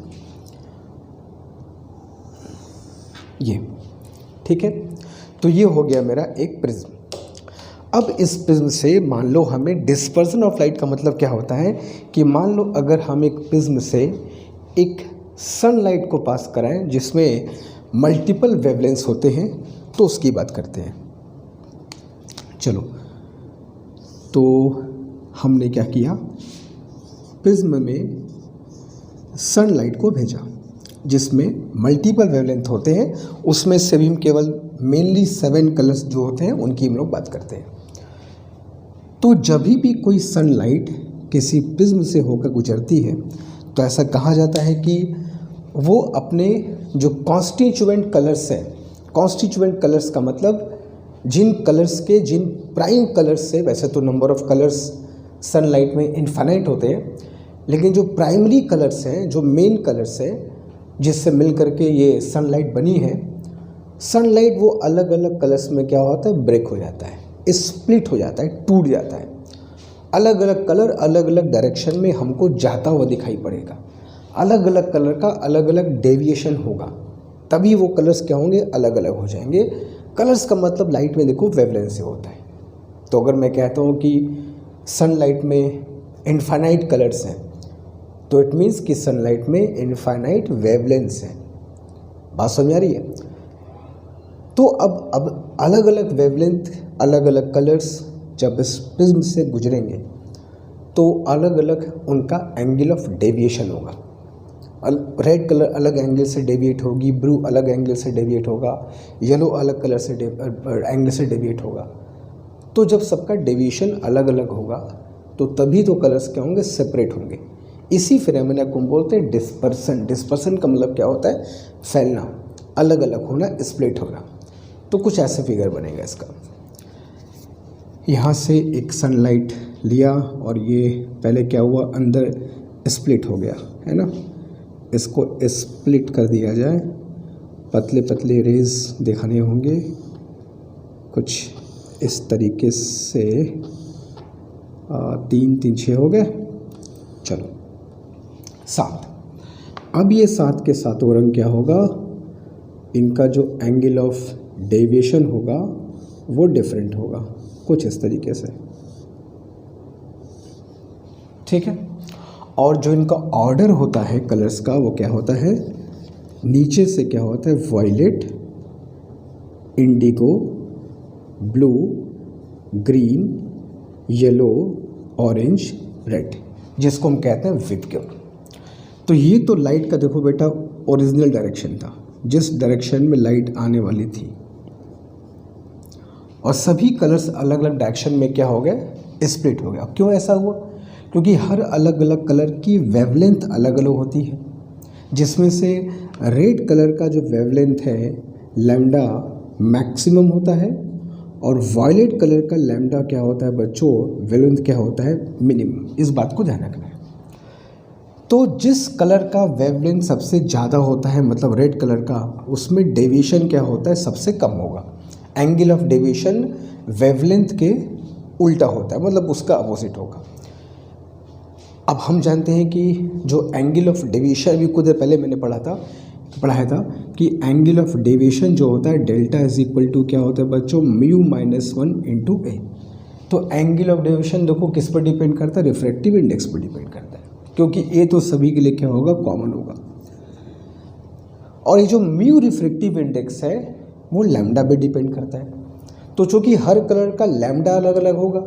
ये। ठीक है, तो ये हो गया मेरा एक प्रिज्म। अब इस प्रिज्म से मान लो हमें डिस्पर्सन ऑफ लाइट का मतलब क्या होता है कि मान लो अगर हम एक प्रिज्म से एक सनलाइट को पास कराएं जिसमें मल्टीपल वेवलेंथ्स होते हैं, तो उसकी बात करते हैं। चलो, तो हमने क्या किया, प्रिज्म में सनलाइट को भेजा जिसमें मल्टीपल वेवलेंथ होते हैं, उसमें से भी हम केवल मेनली 7 कलर्स जो होते हैं उनकी हम लोग बात करते हैं। तो जब भी कोई सनलाइट किसी प्रिज्म से होकर गुजरती है तो ऐसा कहा जाता है कि वो अपने जो कॉन्स्टिट्यूएंट कलर्स हैं, कॉन्स्टिट्यूएंट कलर्स का मतलब जिन कलर्स के, जिन प्राइम कलर्स से, वैसे तो नंबर ऑफ कलर्स सनलाइट में इन्फाइनाइट होते हैं, लेकिन जो प्राइमरी कलर्स हैं, जो मेन कलर्स हैं जिससे मिल करके ये सनलाइट बनी है, सनलाइट वो अलग अलग कलर्स में क्या होता है, ब्रेक हो जाता है, स्प्लिट हो जाता है, टूट जाता है। अलग अलग कलर अलग अलग डायरेक्शन में हमको जाता हुआ दिखाई पड़ेगा। अलग अलग कलर का अलग अलग डेविएशन होगा, तभी वो कलर्स क्या होंगे, अलग अलग हो जाएंगे। कलर्स का मतलब लाइट में देखो वेवलेंथ से होता है। तो अगर मैं कहता हूँ कि सनलाइट में इनफाइनाइट कलर्स हैं, तो इट मीन्स कि सनलाइट में इनफाइनाइट वेवलेंथ्स हैं। बात समझ आ रही है? तो अब अलग अलग वेवलेंथ अलग अलग कलर्स जब इस प्रिज्म से गुजरेंगे तो अलग अलग उनका एंगल ऑफ डेविएशन होगा। रेड कलर अलग एंगल से डेविएट होगी, ब्लू अलग एंगल से डेविएट होगा, येलो अलग कलर से एंगल से डेविएट होगा। तो जब सबका डेविएशन अलग अलग होगा तो तभी तो कलर्स क्या होंगे, सेपरेट होंगे। इसी फिनोमेना को हम बोलते हैं डिस्पर्सन। डिस्पर्सन का मतलब क्या होता है, फैलना, अलग अलग होना, स्प्लिट होना। तो कुछ ऐसे फिगर बनेगा इसका। यहाँ से एक सनलाइट लिया और ये पहले क्या हुआ, अंदर स्प्लिट हो गया, है ना। इसको स्प्लिट कर दिया जाए, पतले पतले रेज दिखाने होंगे कुछ इस तरीके से। 3 3 6 हो गए, चलो 7। अब ये 7 के सातों रंग क्या होगा, इनका जो एंगल ऑफ डेविएशन होगा वो डिफरेंट होगा, कुछ इस तरीके से, ठीक है। और जो इनका ऑर्डर होता है कलर्स का वो क्या होता है, नीचे से क्या होता है, violet, indigo, blue, green, yellow, orange, red, जिसको हम कहते हैं विबग्योर। तो ये तो लाइट का देखो बेटा ओरिजिनल डायरेक्शन था, जिस डायरेक्शन में लाइट आने वाली थी। और सभी कलर्स अलग अलग डायरेक्शन में क्या हो गए, स्प्लिट हो गया। क्यों ऐसा हुआ, क्योंकि हर अलग अलग कलर की वेवलेंथ अलग अलग होती है, जिसमें से रेड कलर का जो वेवलेंथ है लैम्डा मैक्सिमम होता है, और वायलेट कलर का लैम्डा क्या होता है बच्चों, वेवलेंथ क्या होता है, मिनिमम। इस बात को ध्यान रखना है। तो जिस कलर का वेवलेंथ सबसे ज़्यादा होता है, मतलब रेड कलर का, उसमें डेविएशन क्या होता है, सबसे कम होगा। एंगल ऑफ डेविएशन वेवलेंथ के उल्टा होता है, मतलब उसका अपोजिट होगा। अब हम जानते हैं कि जो एंगल ऑफ डेविएशन, अभी कुछ देर पहले मैंने पढ़ाया था कि एंगल ऑफ डेविएशन जो होता है डेल्टा इज इक्वल टू क्या होता है बच्चों, μ-1 इंटू ए। तो एंगल ऑफ डेविएशन देखो किस पर डिपेंड करता है, रिफ्रैक्टिव इंडेक्स पर डिपेंड करता है, क्योंकि ए तो सभी के लिए क्या होगा, कॉमन होगा। और ये जो म्यू रिफ्रैक्टिव इंडेक्स है वो लैम्डा पे डिपेंड करता है। तो चूँकि हर कलर का लैम्डा अलग अलग होगा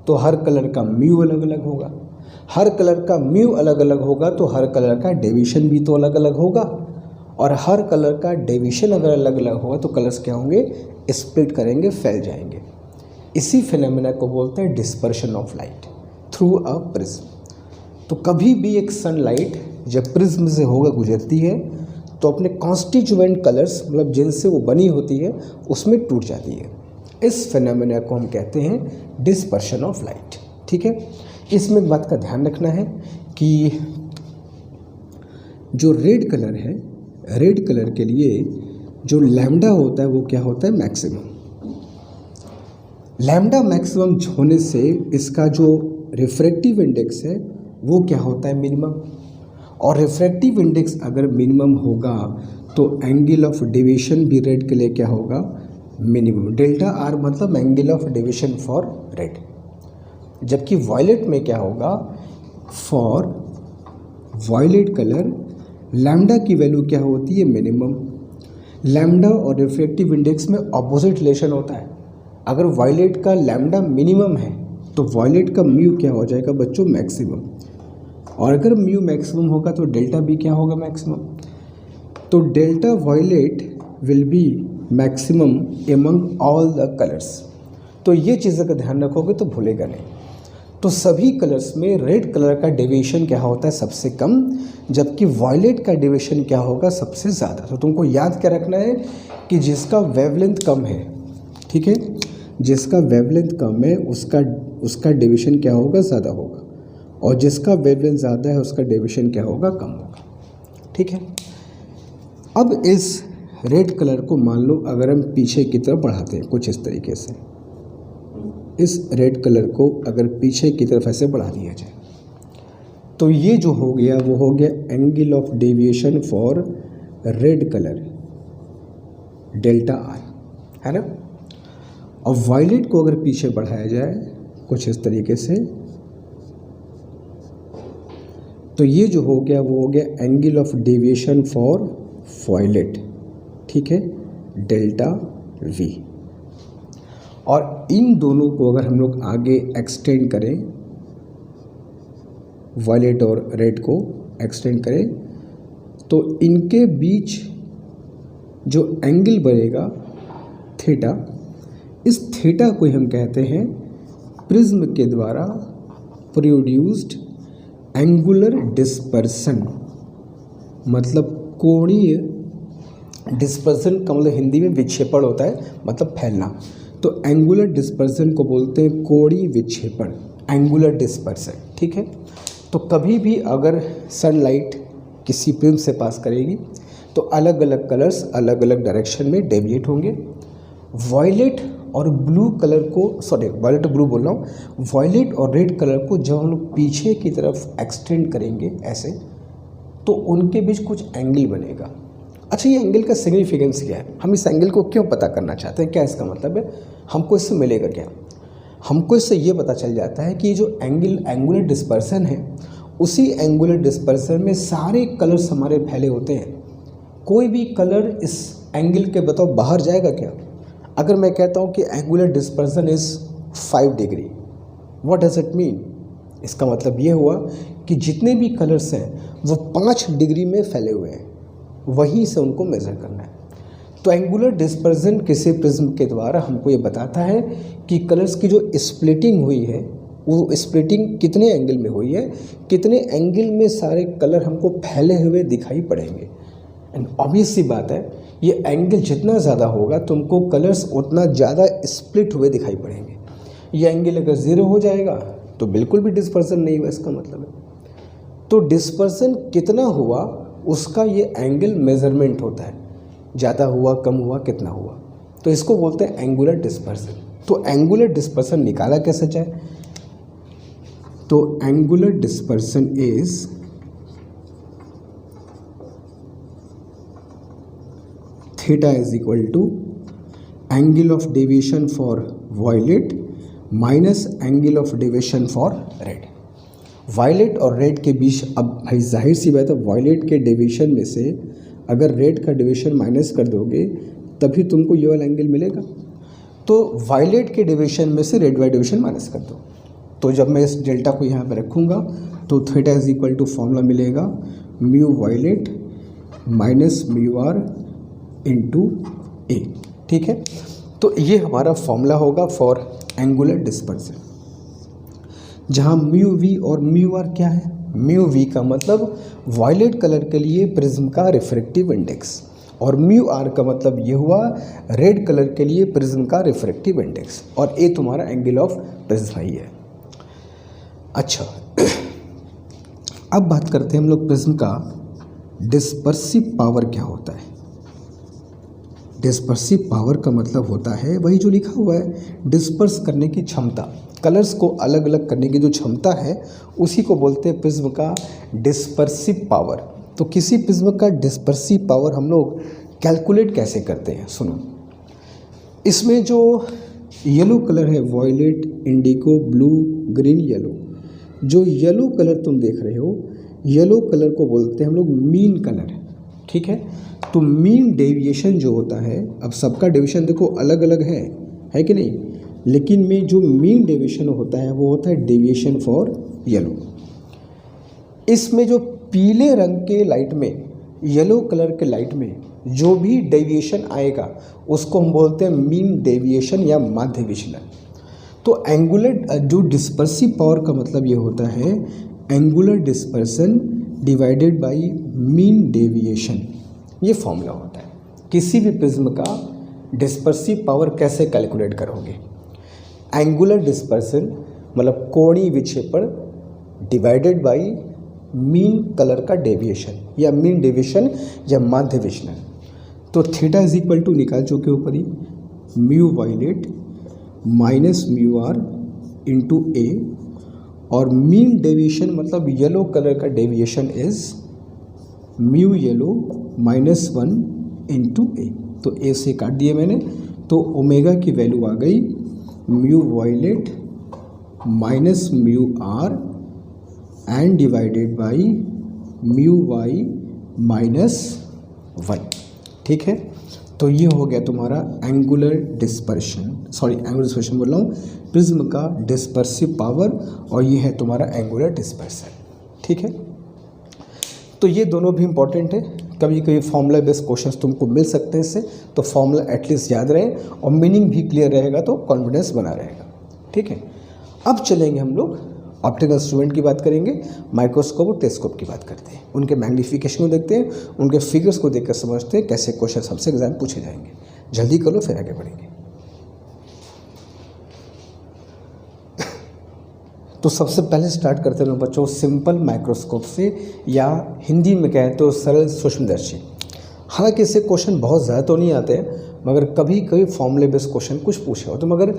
तो हर कलर का म्यू अलग अलग होगा। हर कलर का म्यू अलग अलग होगा तो हर कलर का डेविएशन भी तो अलग अलग होगा। और हर कलर का डेविएशन अगर अलग अलग होगा तो कलर्स क्या होंगे, स्प्लिट करेंगे, फैल जाएंगे। इसी फिनोमेना को बोलते हैं dispersion of light through a prism. तो कभी भी एक सनलाइट जब प्रिज्म से होकर गुजरती है तो अपने कॉन्स्टिट्यूएंट कलर्स, मतलब जिनसे वो बनी होती है, उसमें टूट जाती है। इस फिनोमेना को हम कहते हैं डिस्पर्शन ऑफ लाइट, ठीक है। इसमें एक बात का ध्यान रखना है कि जो रेड कलर है, रेड कलर के लिए जो लैम्डा होता है वो क्या होता है, मैक्सिमम। लैम्डा मैक्सिमम होने से इसका जो रिफ्रैक्टिव इंडेक्स है वो क्या होता है, मिनिमम। और रिफ्रैक्टिव इंडेक्स अगर मिनिमम होगा तो एंगल ऑफ डेविएशन भी रेड के लिए क्या होगा, मिनिमम। डेल्टा आर मतलब angle of deviation for red. जबकि वायलेट में क्या होगा, फॉर वायलेट कलर लैम्डा की वैल्यू क्या होती है, मिनिमम। लैम्डा और रिफ्रैक्टिव इंडेक्स में ऑपोजिट रिलेशन होता है। अगर वायलेट का लैम्डा मिनिमम है तो वायलेट का म्यू क्या हो जाएगा बच्चों, मैक्सिमम। और अगर म्यू मैक्सिमम होगा तो डेल्टा भी क्या होगा, मैक्सिमम। तो delta violet will be maximum among all the colours. तो ये चीज़ का ध्यान रखोगे तो भूलेगा नहीं। तो सभी कलर्स में रेड कलर का डेविएशन क्या होता है, सबसे कम, जबकि वायलेट का डेविएशन क्या होगा, सबसे ज़्यादा। तो तुमको याद क्या रखना है कि जिसका वेवलेंथ कम है, ठीक है, जिसका वेवलेंथ कम है उसका डेविएशन क्या होगा, ज़्यादा होगा। और जिसका वेवलेंथ ज़्यादा है उसका डेविएशन क्या होगा, कम होगा, ठीक है। अब इस रेड कलर को मान लो अगर हम पीछे की तरफ बढ़ाते हैं कुछ इस तरीके से, इस रेड कलर को अगर पीछे की तरफ ऐसे बढ़ा दिया जाए तो ये जो हो गया वो हो गया angle of deviation for red colour delta R, है ना। और वायलेट को अगर पीछे बढ़ाया जाए कुछ इस तरीके से तो ये जो हो गया वो हो गया angle of deviation for violet, ठीक है, डेल्टा वी। और इन दोनों को अगर हम लोग आगे एक्सटेंड करें, वायलेट और रेड को एक्सटेंड करें तो इनके बीच जो एंगल बनेगा थीटा, इस थीटा को हम कहते हैं प्रिज्म के द्वारा प्रोड्यूस्ड एंगुलर डिस्पर्सन, मतलब कोणीय डिस्पर्सन का मतलब हिंदी में विक्षेपण होता है, मतलब फैलना। तो एंगुलर डिस्पर्सन को बोलते हैं कोणीय विक्षेपण, एंगुलर डिस्पर्सन, ठीक है। तो कभी भी अगर सनलाइट किसी प्रिज्म से पास करेगी तो अलग अलग कलर्स अलग अलग डायरेक्शन में डेविएट होंगे। वायलेट और ब्लू कलर को, सॉरी वायलेट और ब्लू बोल रहा हूँ, वायलेट और रेड कलर को जब हम लोग पीछे की तरफ एक्सटेंड करेंगे ऐसे तो उनके बीच कुछ एंगल बनेगा। अच्छा, ये एंगल का सिग्निफिकेंस क्या है, हम इस एंगल को क्यों पता करना चाहते हैं, क्या इसका मतलब है, हमको इससे मिलेगा क्या? हमको इससे ये पता चल जाता है कि जो एंगुलर डिस्पर्सन है उसी एंगुलर डिस्पर्सन में सारे कलर्स हमारे फैले होते हैं। कोई भी कलर इस एंगल के बताओ बाहर जाएगा क्या? अगर मैं कहता हूँ कि angular dispersion is 5 degree, what does it mean? इसका मतलब ये हुआ कि जितने भी कलर्स हैं वो 5 डिग्री में फैले हुए हैं, वहीं से उनको मेज़र करना है। तो एंगुलर डिस्पर्सन किसी प्रिज्म के द्वारा हमको ये बताता है कि कलर्स की जो स्प्लिटिंग हुई है वो स्प्लिटिंग कितने एंगल में हुई है, कितने एंगल में सारे कलर हमको फैले हुए दिखाई पड़ेंगे। एंड ऑब्वियस सी बात है, ये एंगल जितना ज़्यादा होगा तुमको कलर्स उतना ज़्यादा स्प्लिट हुए दिखाई पड़ेंगे। ये एंगल अगर 0 हो जाएगा तो बिल्कुल भी डिस्पर्सन नहीं हुआ, इसका मतलब है। तो डिस्पर्सन कितना हुआ उसका ये एंगल मेजरमेंट होता है, ज़्यादा हुआ, कम हुआ, कितना हुआ, तो इसको बोलते हैं एंगुलर डिस्पर्सन। तो एंगुलर डिस्पर्सन निकाला कैसे जाए? तो angular dispersion is theta is equal to angle of deviation for violet minus angle of deviation for red. Violet और रेड के बीच, अब भाई जाहिर सी बात है, वायलेट के डेविएशन में से अगर रेड का डेविएशन माइनस कर दोगे तभी तुमको ये वाला एंगल मिलेगा। तो वायलेट के डेविएशन में से रेड वाला डेविएशन माइनस कर दो। तो जब मैं इस डेल्टा को यहाँ पे रखूँगा तो theta is equal to formula मिलेगा mu violet minus mu R into A, ठीक है। तो ये हमारा फॉर्मूला होगा फॉर एंगुलर डिस्पर्सन, जहाँ म्यू वी और म्यू आर क्या है? म्यू वी का मतलब वायलेट कलर के लिए प्रिज्म का रिफ्रैक्टिव इंडेक्स, और म्यू आर का मतलब ये हुआ रेड कलर के लिए प्रिज्म का रिफ्रैक्टिव इंडेक्स, और ए तुम्हारा एंगल ऑफ प्रिज्म ही है। अच्छा, अब बात करते हैं हम लोग प्रिज्म का डिस्पर्सिव पावर क्या होता है। डिस्पर्सिव पावर का मतलब होता है वही जो लिखा हुआ है, डिस्पर्स करने की क्षमता, कलर्स को अलग अलग करने की जो क्षमता है उसी को बोलते हैं प्रिज्म का डिस्पर्सिव पावर। तो किसी प्रिज्म का डिस्पर्सिव पावर हम लोग कैलकुलेट कैसे करते हैं, सुनो। इसमें जो येलो कलर है, violet, indigo, blue, green, yellow, जो येलो कलर तुम देख रहे हो, येलो कलर को बोलते हैं हम लोग मीन कलर, ठीक है। तो मीन डेविएशन जो होता है, अब सबका डेविएशन देखो अलग अलग है कि नहीं, लेकिन में जो मीन डेविएशन होता है वो होता है डेविएशन फॉर येलो। इसमें जो पीले रंग के लाइट में, येलो कलर के लाइट में जो भी डेविएशन आएगा उसको हम बोलते हैं मीन डेविएशन या माध्य विचलन। तो एंगुलर जो डिस्पर्सिव पावर का मतलब ये होता है angular dispersion divided by mean deviation, ये फॉर्मूला होता है। किसी भी प्रिज्म का डिस्पर्सिव पावर कैसे कैलकुलेट करोगे? एंगुलर डिस्पर्सन मतलब कोणीय विक्षेपण डिवाइडेड बाय मीन कलर का डेविएशन या मीन डेविएशन या माध्य विचलन। तो थीटा इज इक्वल टू निकाल चुके ऊपर ही, mu violet minus mu R into A, और मीन डेविएशन मतलब येलो कलर का deviation is mu yellow minus 1 into A. तो ए से काट दिए मैंने, तो ओमेगा की वैल्यू आ गई mu violet minus mu R and divided by mu Y minus 1। ठीक है, तो ये हो गया तुम्हारा angular dispersion, sorry angular dispersion बोल रहा हूँ, प्रिज्म का डिस्पर्सिव पावर, और ये है तुम्हारा एंगुलर डिस्पर्सन। ठीक है, तो ये दोनों भी इंपॉर्टेंट है। कभी कभी फॉर्मूला बेस्ड क्वेश्चंस तुमको मिल सकते हैं इससे, तो फॉर्मूला एटलीस्ट याद रहे और मीनिंग भी क्लियर रहेगा तो कॉन्फिडेंस बना रहेगा। ठीक है, अब चलेंगे हम लोग ऑप्टिकल इंस्ट्रूमेंट की बात करेंगे, माइक्रोस्कोप और टेलीस्कोप की बात करते हैं, उनके मैग्नीफिकेशन को देखते हैं, उनके फिगर्स को देखकर समझते हैं कैसे क्वेश्चन हमसे एग्जाम पूछे जाएंगे। जल्दी कर लो फिर आगे बढ़ेंगे। तो सबसे पहले स्टार्ट करते हैं बच्चों सिंपल माइक्रोस्कोप से, या हिंदी में कहें तो सरल सूक्ष्मदर्शी। हालांकि इससे क्वेश्चन बहुत ज़्यादा तो नहीं आते हैं, मगर कभी कभी फॉर्मूले बेस्ड क्वेश्चन कुछ पूछे हो तो मगर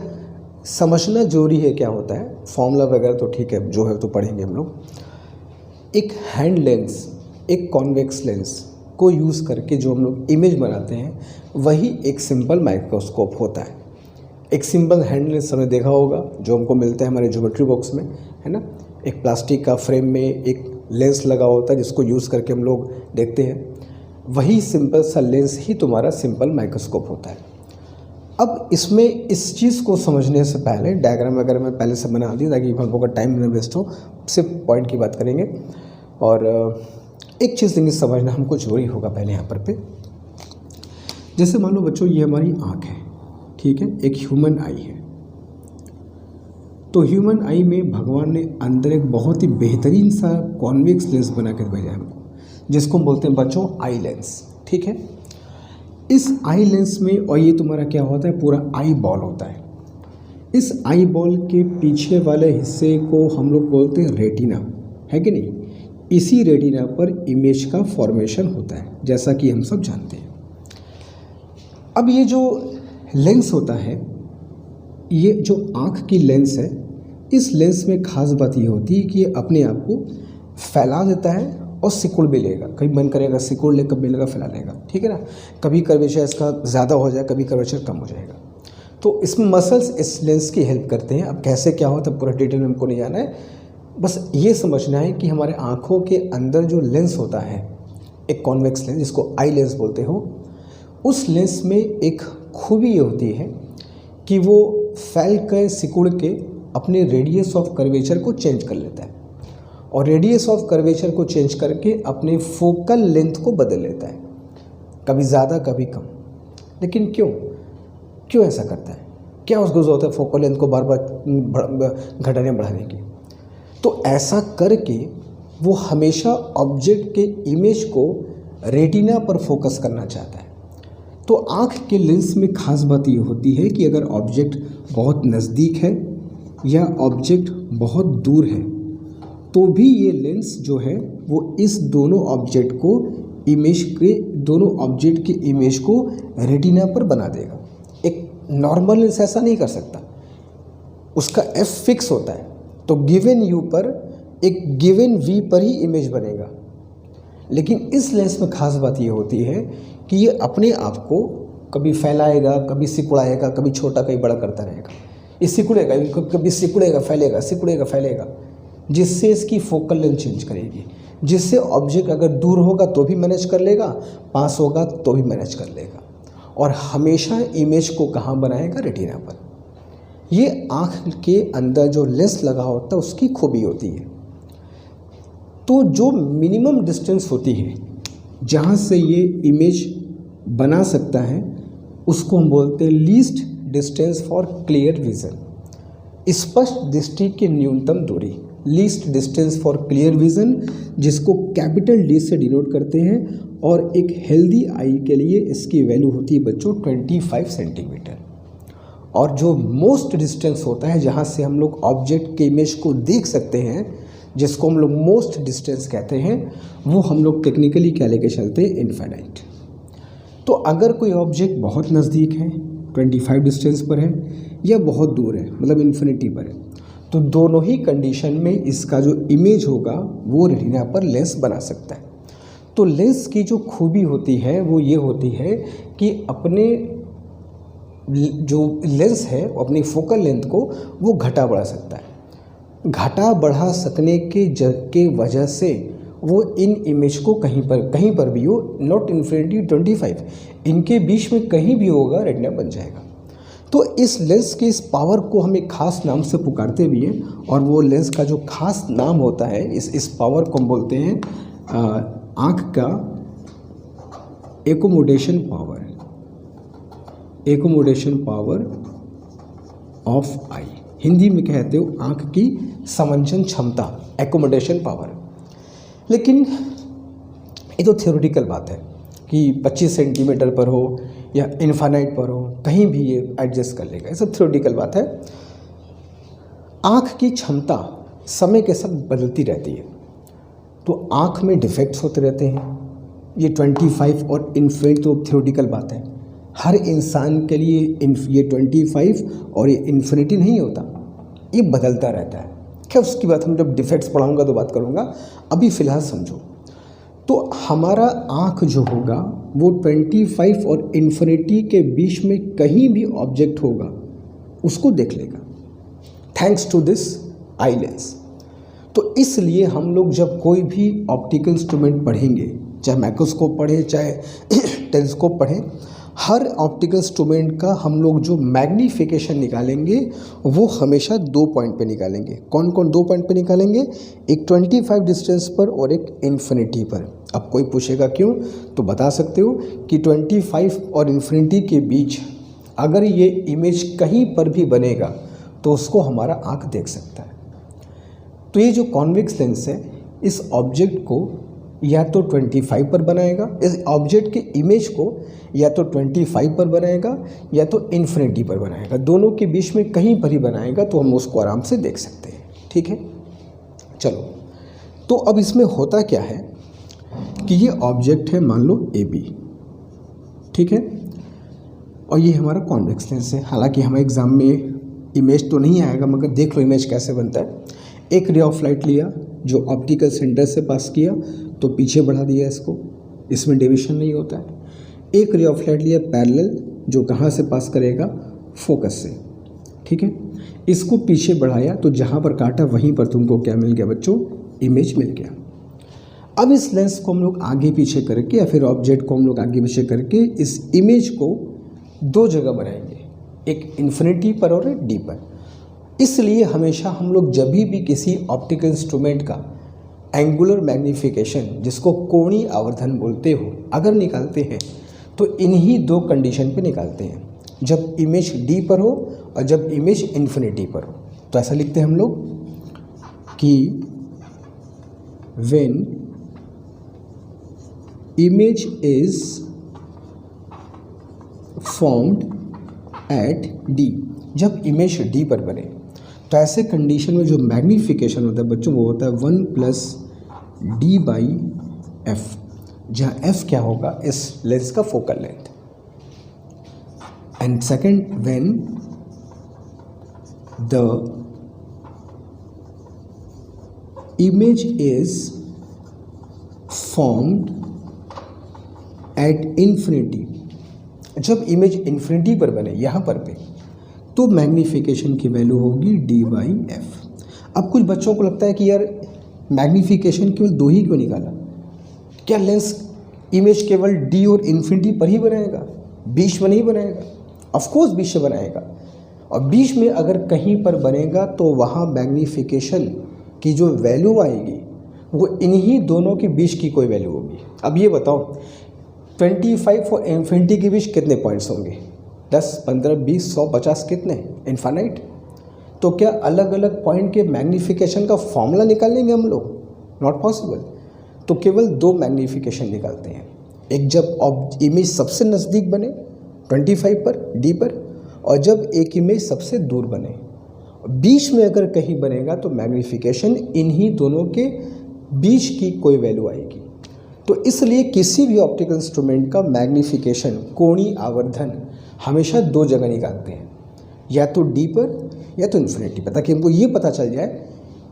समझना जरूरी है क्या होता है। फॉर्मूला वगैरह तो ठीक है, जो है तो पढ़ेंगे हम लोग। एक हैंड लेंस, एक कॉन्वेक्स लेंस को यूज़ करके जो हम लोग इमेज बनाते हैं वही एक सिंपल माइक्रोस्कोप होता है। एक सिंपल हैंड लेंस हमने देखा होगा जो हमको मिलता है हमारे ज्योमेट्री बॉक्स में, है ना। एक प्लास्टिक का फ्रेम में एक लेंस लगा होता है जिसको यूज़ करके हम लोग देखते हैं, वही सिंपल सा लेंस ही तुम्हारा सिंपल माइक्रोस्कोप होता है। अब इसमें इस चीज़ को समझने से पहले डायग्राम वगैरह मैं पहले से बना दी ताकि हम लोग का टाइम ना वेस्ट हो, सिर्फ पॉइंट की बात करेंगे। और एक चीज़ लेकिन समझना हमको जरूरी होगा पहले यहाँ पर पे, जैसे मान लो बच्चों ये हमारी आँख है, ठीक है, एक ह्यूमन आई है। तो ह्यूमन आई में भगवान ने अंदर एक बहुत ही बेहतरीन सा कॉन्वेक्स लेंस बना कर भेजा है हमको, जिसको हम बोलते हैं बच्चों आई लेंस। ठीक है, इस आई लेंस में, और ये तुम्हारा क्या होता है, पूरा आई बॉल होता है। इस आई बॉल के पीछे वाले हिस्से को हम लोग बोलते हैं रेटिना, है कि नहीं। इसी रेटिना पर इमेज का फॉर्मेशन होता है, जैसा कि हम सब जानते हैं। अब ये जो लेंस होता है, ये जो आँख की लेंस है, इस लेंस में खास बात ये होती है कि ये अपने आप को फैला देता है और सिकुड़ भी लेगा। कभी मन करेगा सिकुड़ ले, कभी लगा फैला लेगा, ठीक है ना। कभी कर्वेचर इसका ज़्यादा हो जाए, कभी कर्वेचर कम हो जाएगा। तो इसमें मसल्स इस लेंस की हेल्प करते हैं। अब कैसे क्या होता है पूरा डिटेल में हमको नहीं जाना है, बस ये समझना है कि हमारे आँखों के अंदर जो लेंस होता है, एक कॉन्वेक्स लेंस जिसको आई लेंस बोलते हो, उस लेंस में एक खूबी ये होती है कि वो फैल कर सिकुड़ के अपने रेडियस ऑफ कर्वेचर को चेंज कर लेता है, और रेडियस ऑफ कर्वेचर को चेंज करके अपने फोकल लेंथ को बदल लेता है, कभी ज़्यादा कभी कम। लेकिन क्यों ऐसा करता है, क्या उसको ज़रूरत है फोकल लेंथ को बार बार घटाने बढ़ाने की। तो ऐसा करके वो हमेशा ऑब्जेक्ट के इमेज को रेटिना पर फोकस करना चाहता है। तो आँख के लेंस में खास बात ये होती है कि अगर ऑब्जेक्ट बहुत नज़दीक है या ऑब्जेक्ट बहुत दूर है, तो भी ये लेंस जो है वो इस दोनों ऑब्जेक्ट के इमेज को रेटिना पर बना देगा। एक नॉर्मल लेंस ऐसा नहीं कर सकता, उसका एफ फिक्स होता है। तो गिवन यू पर एक गिवन वी पर ही इमेज बनेगा। लेकिन इस लेंस में खास बात ये होती है कि ये अपने आप को कभी फैलाएगा, कभी सिकुड़ाएगा, कभी छोटा कभी बड़ा करता रहेगा। ये सिकुड़ेगा, कभी सिकुड़ेगा फैलेगा, सिकुड़ेगा फैलेगा, जिससे इसकी फोकल लेंथ चेंज करेगी, जिससे ऑब्जेक्ट अगर दूर होगा तो भी मैनेज कर लेगा, पास होगा तो भी मैनेज कर लेगा, और हमेशा इमेज को कहाँ बनाएगा, रेटिना पर। ये आँख के अंदर जो लेंस लगा होता है उसकी खूबी होती है। तो जो मिनिमम डिस्टेंस होती है जहाँ से ये इमेज बना सकता है, उसको हम बोलते हैं least distance for clear vision. स्पष्ट दृष्टि की न्यूनतम दूरी, least distance for clear vision, जिसको कैपिटल डी से डिनोट करते हैं। और एक हेल्दी आई के लिए इसकी वैल्यू होती है बच्चों 25 सेंटीमीटर। और जो मोस्ट डिस्टेंस होता है जहाँ से हम लोग ऑब्जेक्ट के इमेज को देख सकते हैं, जिसको हम लोग मोस्ट डिस्टेंस कहते हैं, वो हम लोग टेक्निकली क्या लेके चलते हैं, इनफाइनाइट। तो अगर कोई ऑब्जेक्ट बहुत नज़दीक है 25 डिस्टेंस पर है या बहुत दूर है मतलब इन्फिनिटी पर है, तो दोनों ही कंडीशन में इसका जो इमेज होगा वो रेटिना पर लेंस बना सकता है। तो लेंस की जो खूबी होती है वो ये होती है कि अपने जो लेंस है अपनी फोकल लेंथ को वो घटा बढ़ा सकता है। घटा बढ़ा सकने के वजह से वो इन इमेज को कहीं पर भी हो, नॉट इन्फिनिटी 25, इनके बीच में कहीं भी होगा रेटिना बन जाएगा। तो इस लेंस के इस पावर को हम एक खास नाम से पुकारते भी हैं और वो लेंस का जो खास नाम होता है इस पावर को हम बोलते हैं आँख का एकोमोडेशन पावर ऑफ आई। हिंदी में कहते हो आँख की समंजन क्षमता, एकोमोडेशन पावर। लेकिन ये तो थ्योरेटिकल बात है कि 25 सेंटीमीटर पर हो या इन्फानाइट पर हो, कहीं भी ये एडजस्ट कर लेगा, ये सब थ्योरेटिकल बात है। आँख की क्षमता समय के साथ बदलती रहती है, तो आँख में डिफेक्ट्स होते रहते हैं। ये 25 और इन्फिनिटी तो थ्योरेटिकल बात है, हर इंसान के लिए ये 25 और ये इन्फिनिटी नहीं होता, ये बदलता रहता है। क्या उसकी बात हम जब डिफेक्ट्स पढ़ाऊँगा तो बात करूँगा, अभी फ़िलहाल समझो। तो हमारा आँख जो होगा वो 25 और इन्फिनिटी के बीच में कहीं भी ऑब्जेक्ट होगा उसको देख लेगा, thanks to this eye lens. तो इसलिए हम लोग जब कोई भी ऑप्टिकल इंस्ट्रूमेंट पढ़ेंगे, चाहे माइक्रोस्कोप पढ़ें चाहे टेलीस्कोप पढ़ें, हर ऑप्टिकल इंस्ट्रूमेंट का हम लोग जो मैग्नीफिकेशन निकालेंगे वो हमेशा 2 पॉइंट पे निकालेंगे। कौन कौन 2 पॉइंट पे निकालेंगे? एक 25 डिस्टेंस पर और एक इन्फिनिटी पर। अब कोई पूछेगा क्यों, तो बता सकते हो कि 25 और इन्फिनिटी के बीच अगर ये इमेज कहीं पर भी बनेगा तो उसको हमारा आँख देख सकता है। तो ये जो कॉन्वेक्स लेंस है इस ऑब्जेक्ट को या तो 25 पर बनाएगा, इस ऑब्जेक्ट के इमेज को या तो 25 पर बनाएगा या तो इन्फिनिटी पर बनाएगा, दोनों के बीच में कहीं पर ही बनाएगा तो हम उसको आराम से देख सकते हैं। ठीक है, चलो। तो अब इसमें होता क्या है कि ये ऑब्जेक्ट है, मान लो AB, ठीक है, और ये हमारा कॉन्वेक्स लेंस है। हालांकि हमें एग्ज़ाम में इमेज तो नहीं आएगा, मगर देख लो इमेज कैसे बनता है। एक रे ऑफ लाइट लिया जो ऑप्टिकल सेंटर से पास किया तो पीछे बढ़ा दिया इसको, इसमें डेविएशन नहीं होता है। एक रे ऑफ लाइट लिया पैरेलल जो कहाँ से पास करेगा? फोकस से, ठीक है, इसको पीछे बढ़ाया तो जहाँ पर काटा वहीं पर तुमको क्या मिल गया बच्चों? इमेज मिल गया। अब इस लेंस को हम लोग आगे पीछे करके या फिर ऑब्जेक्ट को हम लोग आगे पीछे करके इस इमेज को 2 जगह बनाएंगे, एक इन्फिनिटी पर और एक डी पर। इसलिए हमेशा हम लोग जब भी किसी ऑप्टिकल इंस्ट्रूमेंट का एंगुलर मैग्नीफिकेशन, जिसको कोणीय आवर्धन बोलते हो, अगर निकालते हैं तो इन्हीं 2 कंडीशन पे निकालते हैं, जब इमेज डी पर हो और जब इमेज इन्फिनिटी पर हो। तो ऐसा लिखते हैं हम लोग कि when image is formed at D, जब इमेज डी पर बने तो ऐसे कंडीशन में जो मैग्नीफिकेशन होता है बच्चों वो होता है 1+d/f, जहाँ f क्या होगा? इस लेंस का focal length. And second, when the image is formed at infinity, जब इमेज इन्फिनिटी पर बने यहाँ पर पे, तो मैग्नीफिकेशन की वैल्यू होगी d/f। अब कुछ बच्चों को लगता है कि यार मैग्नीफिकेशन केवल 2 ही क्यों निकाला? क्या लेंस इमेज केवल d और इन्फिनिटी पर ही बनाएगा, बीच में नहीं बनाएगा? ऑफकोर्स बीच में बनाएगा, और बीच में अगर कहीं पर बनेगा तो वहाँ मैग्नीफिकेशन की जो वैल्यू आएगी वो इन्हीं दोनों के बीच की कोई वैल्यू होगी। अब ये बताओ 25 और इन्फिनिटी के बीच कितने पॉइंट्स होंगे? 10, 15, 20, 100, 50, कितने? इनफाइनाइट। तो क्या अलग अलग पॉइंट के मैग्नीफिकेशन का फॉर्मूला निकाल लेंगे हम लोग? Not possible. तो केवल 2 मैग्नीफिकेशन निकालते हैं, एक जब इमेज सबसे नज़दीक बने 25 पर डी पर, और जब एक इमेज सबसे दूर बने। बीच में अगर कहीं बनेगा तो मैग्नीफिकेशन इन्हीं दोनों के बीच की कोई वैल्यू आएगी। तो इसलिए किसी भी ऑप्टिकल इंस्ट्रूमेंट का मैग्नीफिकेशन, कोणीय आवर्धन हमेशा दो जगह निकालते हैं, या तो डी पर या तो इन्फिनिटी पर, ताकि हमको ये पता चल जाए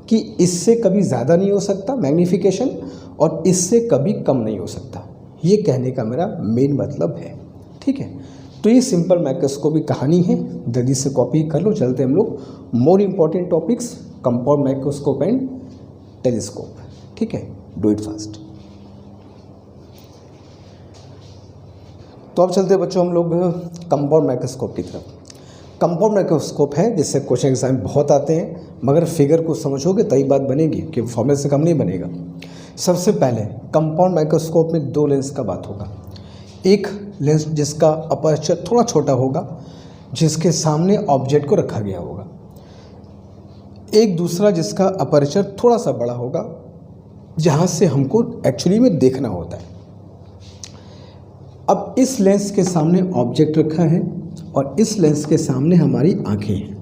कि इससे कभी ज़्यादा नहीं हो सकता मैग्नीफिकेशन और इससे कभी कम नहीं हो सकता। ये कहने का मेरा मेन मतलब है, ठीक है। तो ये सिंपल माइक्रोस्कोप की कहानी है, जल्दी से कॉपी कर लो। चलते हम लोग more important topics, compound microscope and telescope, ठीक है। Do it fast. तो अब चलते हैं बच्चों हम लोग कंपाउंड माइक्रोस्कोप की तरफ। कंपाउंड माइक्रोस्कोप है जिससे क्वेश्चन एग्जाम में बहुत आते हैं, मगर फिगर को समझोगे तभी बात बनेगी, कि फॉर्मूले से कम नहीं बनेगा। सबसे पहले कंपाउंड माइक्रोस्कोप में दो लेंस का बात होगा। एक लेंस जिसका अपर्चर थोड़ा छोटा होगा, जिसके सामने ऑब्जेक्ट को रखा गया होगा। एक दूसरा जिसका अपर्चर थोड़ा सा बड़ा होगा, जहाँ से हमको एक्चुअली में देखना होता है। अब इस लेंस के सामने ऑब्जेक्ट रखा है और इस लेंस के सामने हमारी आंखें हैं,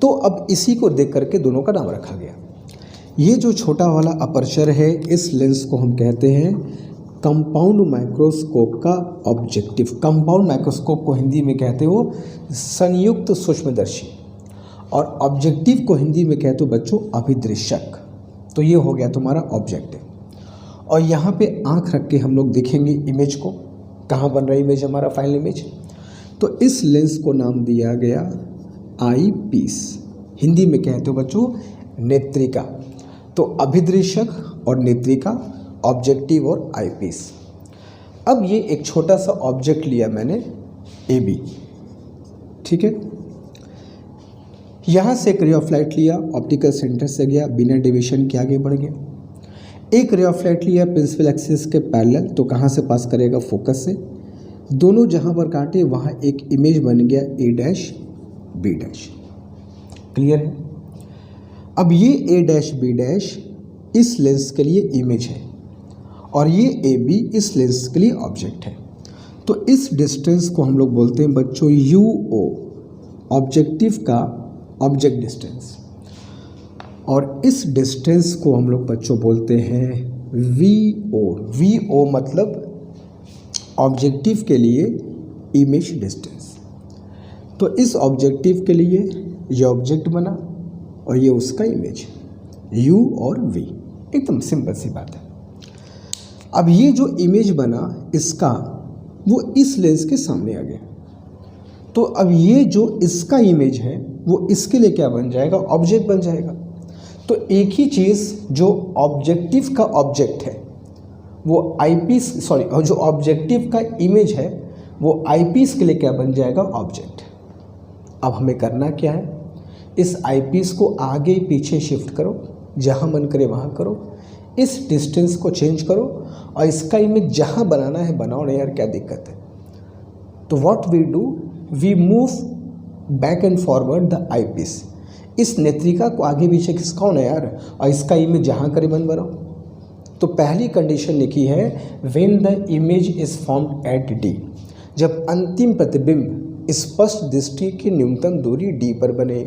तो अब इसी को देख करके दोनों का नाम रखा गया। ये जो छोटा वाला अपर्चर है, इस लेंस को हम कहते हैं कंपाउंड माइक्रोस्कोप का ऑब्जेक्टिव। कंपाउंड माइक्रोस्कोप को हिंदी में कहते हो संयुक्त सूक्ष्मदर्शी, और ऑब्जेक्टिव को हिंदी में कहते हो बच्चों अभिदृश्यक। तो ये हो गया तुम्हारा ऑब्जेक्टिव, और यहाँ पे आँख रख के हम लोग देखेंगे इमेज को। कहाँ बन रहा है इमेज, हमारा फाइनल इमेज। तो इस लेंस को नाम दिया गया आई पीस, हिंदी में कहते हो बच्चों नेत्रिका। तो अभिदृश्यक और नेत्रिका, ऑब्जेक्टिव और आई पीस। अब ये एक छोटा सा ऑब्जेक्ट लिया मैंने ए बी, ठीक है। यहाँ से एक रे ऑफ लाइट लिया, ऑप्टिकल सेंटर से गया, बिना डिविएशन के आगे बढ़ गया। एक रे ऑफ लाइट लिया प्रिंसिपल एक्सिस के पैरेलल, तो कहाँ से पास करेगा, फोकस से। दोनों जहाँ पर काटे वहाँ एक इमेज बन गया ए डैश बी डैश। क्लियर है। अब ये ए डैश बी डैश इस लेंस के लिए इमेज है, और ये ए बी इस लेंस के लिए ऑब्जेक्ट है। तो इस डिस्टेंस को हम लोग बोलते हैं बच्चों यू ओ, ऑब्जेक्टिव का ऑब्जेक्ट डिस्टेंस। और इस डिस्टेंस को हम लोग बच्चों बोलते हैं वी ओ। वी ओ मतलब ऑब्जेक्टिव के लिए इमेज डिस्टेंस। तो इस ऑब्जेक्टिव के लिए ये ऑब्जेक्ट बना और ये उसका इमेज, यू और वी। एकदम सिंपल सी बात है। अब ये जो इमेज बना इसका, वो इस लेंस के सामने आ गया। तो अब ये जो इसका इमेज है वो इसके लिए क्या बन जाएगा, ऑब्जेक्ट बन जाएगा। तो एक ही चीज़ जो ऑब्जेक्टिव का ऑब्जेक्ट है वो आईपीस, और जो ऑब्जेक्टिव का इमेज है वो आईपीस के लिए क्या बन जाएगा, ऑब्जेक्ट। अब हमें करना क्या है, इस आईपीस को आगे पीछे शिफ्ट करो, जहाँ मन करे वहाँ करो, इस डिस्टेंस को चेंज करो और इसका इमेज जहाँ बनाना है बनाओ ना यार, क्या दिक्कत है। तो what we do, we move back and forward the eyepiece. इस नेत्रिका को आगे पीछे खिसकाओ ना यार, और इसका इमेज जहाँ करे मन बनाओ। तो पहली कंडीशन लिखी है when the image is formed at D, जब अंतिम प्रतिबिंब स्पष्ट दृष्टि की न्यूनतम दूरी डी पर बने।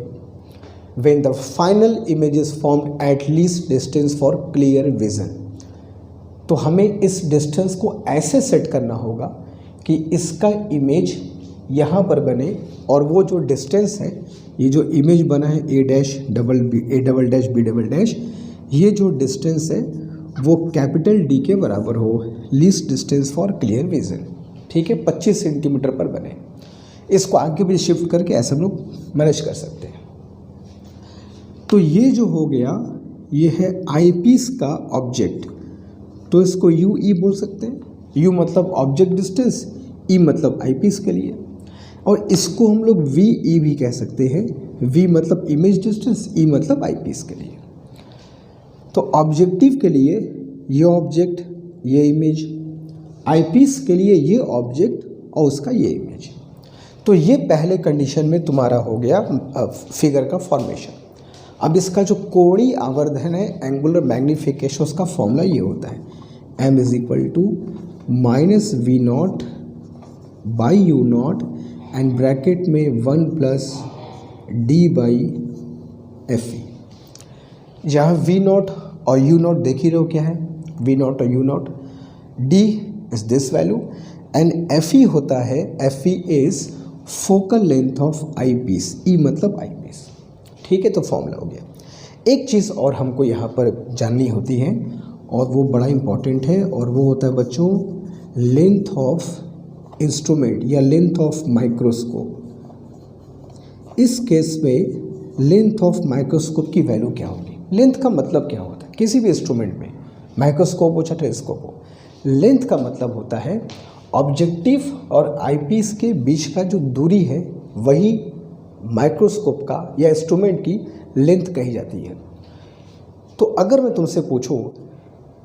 When the final image is formed at least distance for clear vision. तो हमें इस डिस्टेंस को ऐसे सेट करना होगा कि इसका इमेज यहाँ पर बने, और वो जो डिस्टेंस है, ये जो इमेज बना है A dash double B, A double dash B double dash, ये जो डिस्टेंस है वो कैपिटल डी के बराबर हो, least distance for clear vision, ठीक है। 25 सेंटीमीटर पर बने। इसको आगे भी शिफ्ट करके ऐसे हम लोग मैनेज कर सकते हैं। तो ये जो हो गया, ये है आईपीस का ऑब्जेक्ट। तो इसको यू ई बोल सकते हैं। यू मतलब ऑब्जेक्ट डिस्टेंस, ई मतलब आईपीस के लिए, और इसको हम लोग वी ई भी कह सकते हैं। वी मतलब इमेज डिस्टेंस, ई मतलब आईपीस के लिए। तो ऑब्जेक्टिव के लिए ये ऑब्जेक्ट, ये इमेज, आईपीस के लिए ये ऑब्जेक्ट और उसका ये इमेज। तो ये पहले कंडीशन में तुम्हारा हो गया फिगर का फॉर्मेशन। अब इसका जो कोणीय आवर्धन है, एंगुलर मैग्नीफिकेशन, उसका फॉर्मूला ये होता है m is equal to minus V not by U naught and bracket में 1 plus D by F E. जहाँ वी नॉट और यू नॉट देख ही रहो क्या है, वी नॉट और U naught. D is this value and F E होता है, F E is focal length of eyepiece, E मतलब आई पीस। ठीक है, तो फॉर्मूला हो गया। एक चीज़ और हमको यहाँ पर जाननी होती है और वो बड़ा इम्पॉर्टेंट है, और वो होता है बच्चों लेंथ ऑफ इंस्ट्रूमेंट या लेंथ ऑफ माइक्रोस्कोप। इस केस में लेंथ ऑफ माइक्रोस्कोप की वैल्यू क्या होगी? लेंथ का मतलब क्या होता है किसी भी इंस्ट्रूमेंट में, माइक्रोस्कोप हो चाहे टेलीस्कोप हो? लेंथ का मतलब होता है ऑब्जेक्टिव और आईपीस के बीच का जो दूरी है वही माइक्रोस्कोप का या इंस्ट्रूमेंट की लेंथ कही जाती है। तो अगर मैं तुमसे पूछूं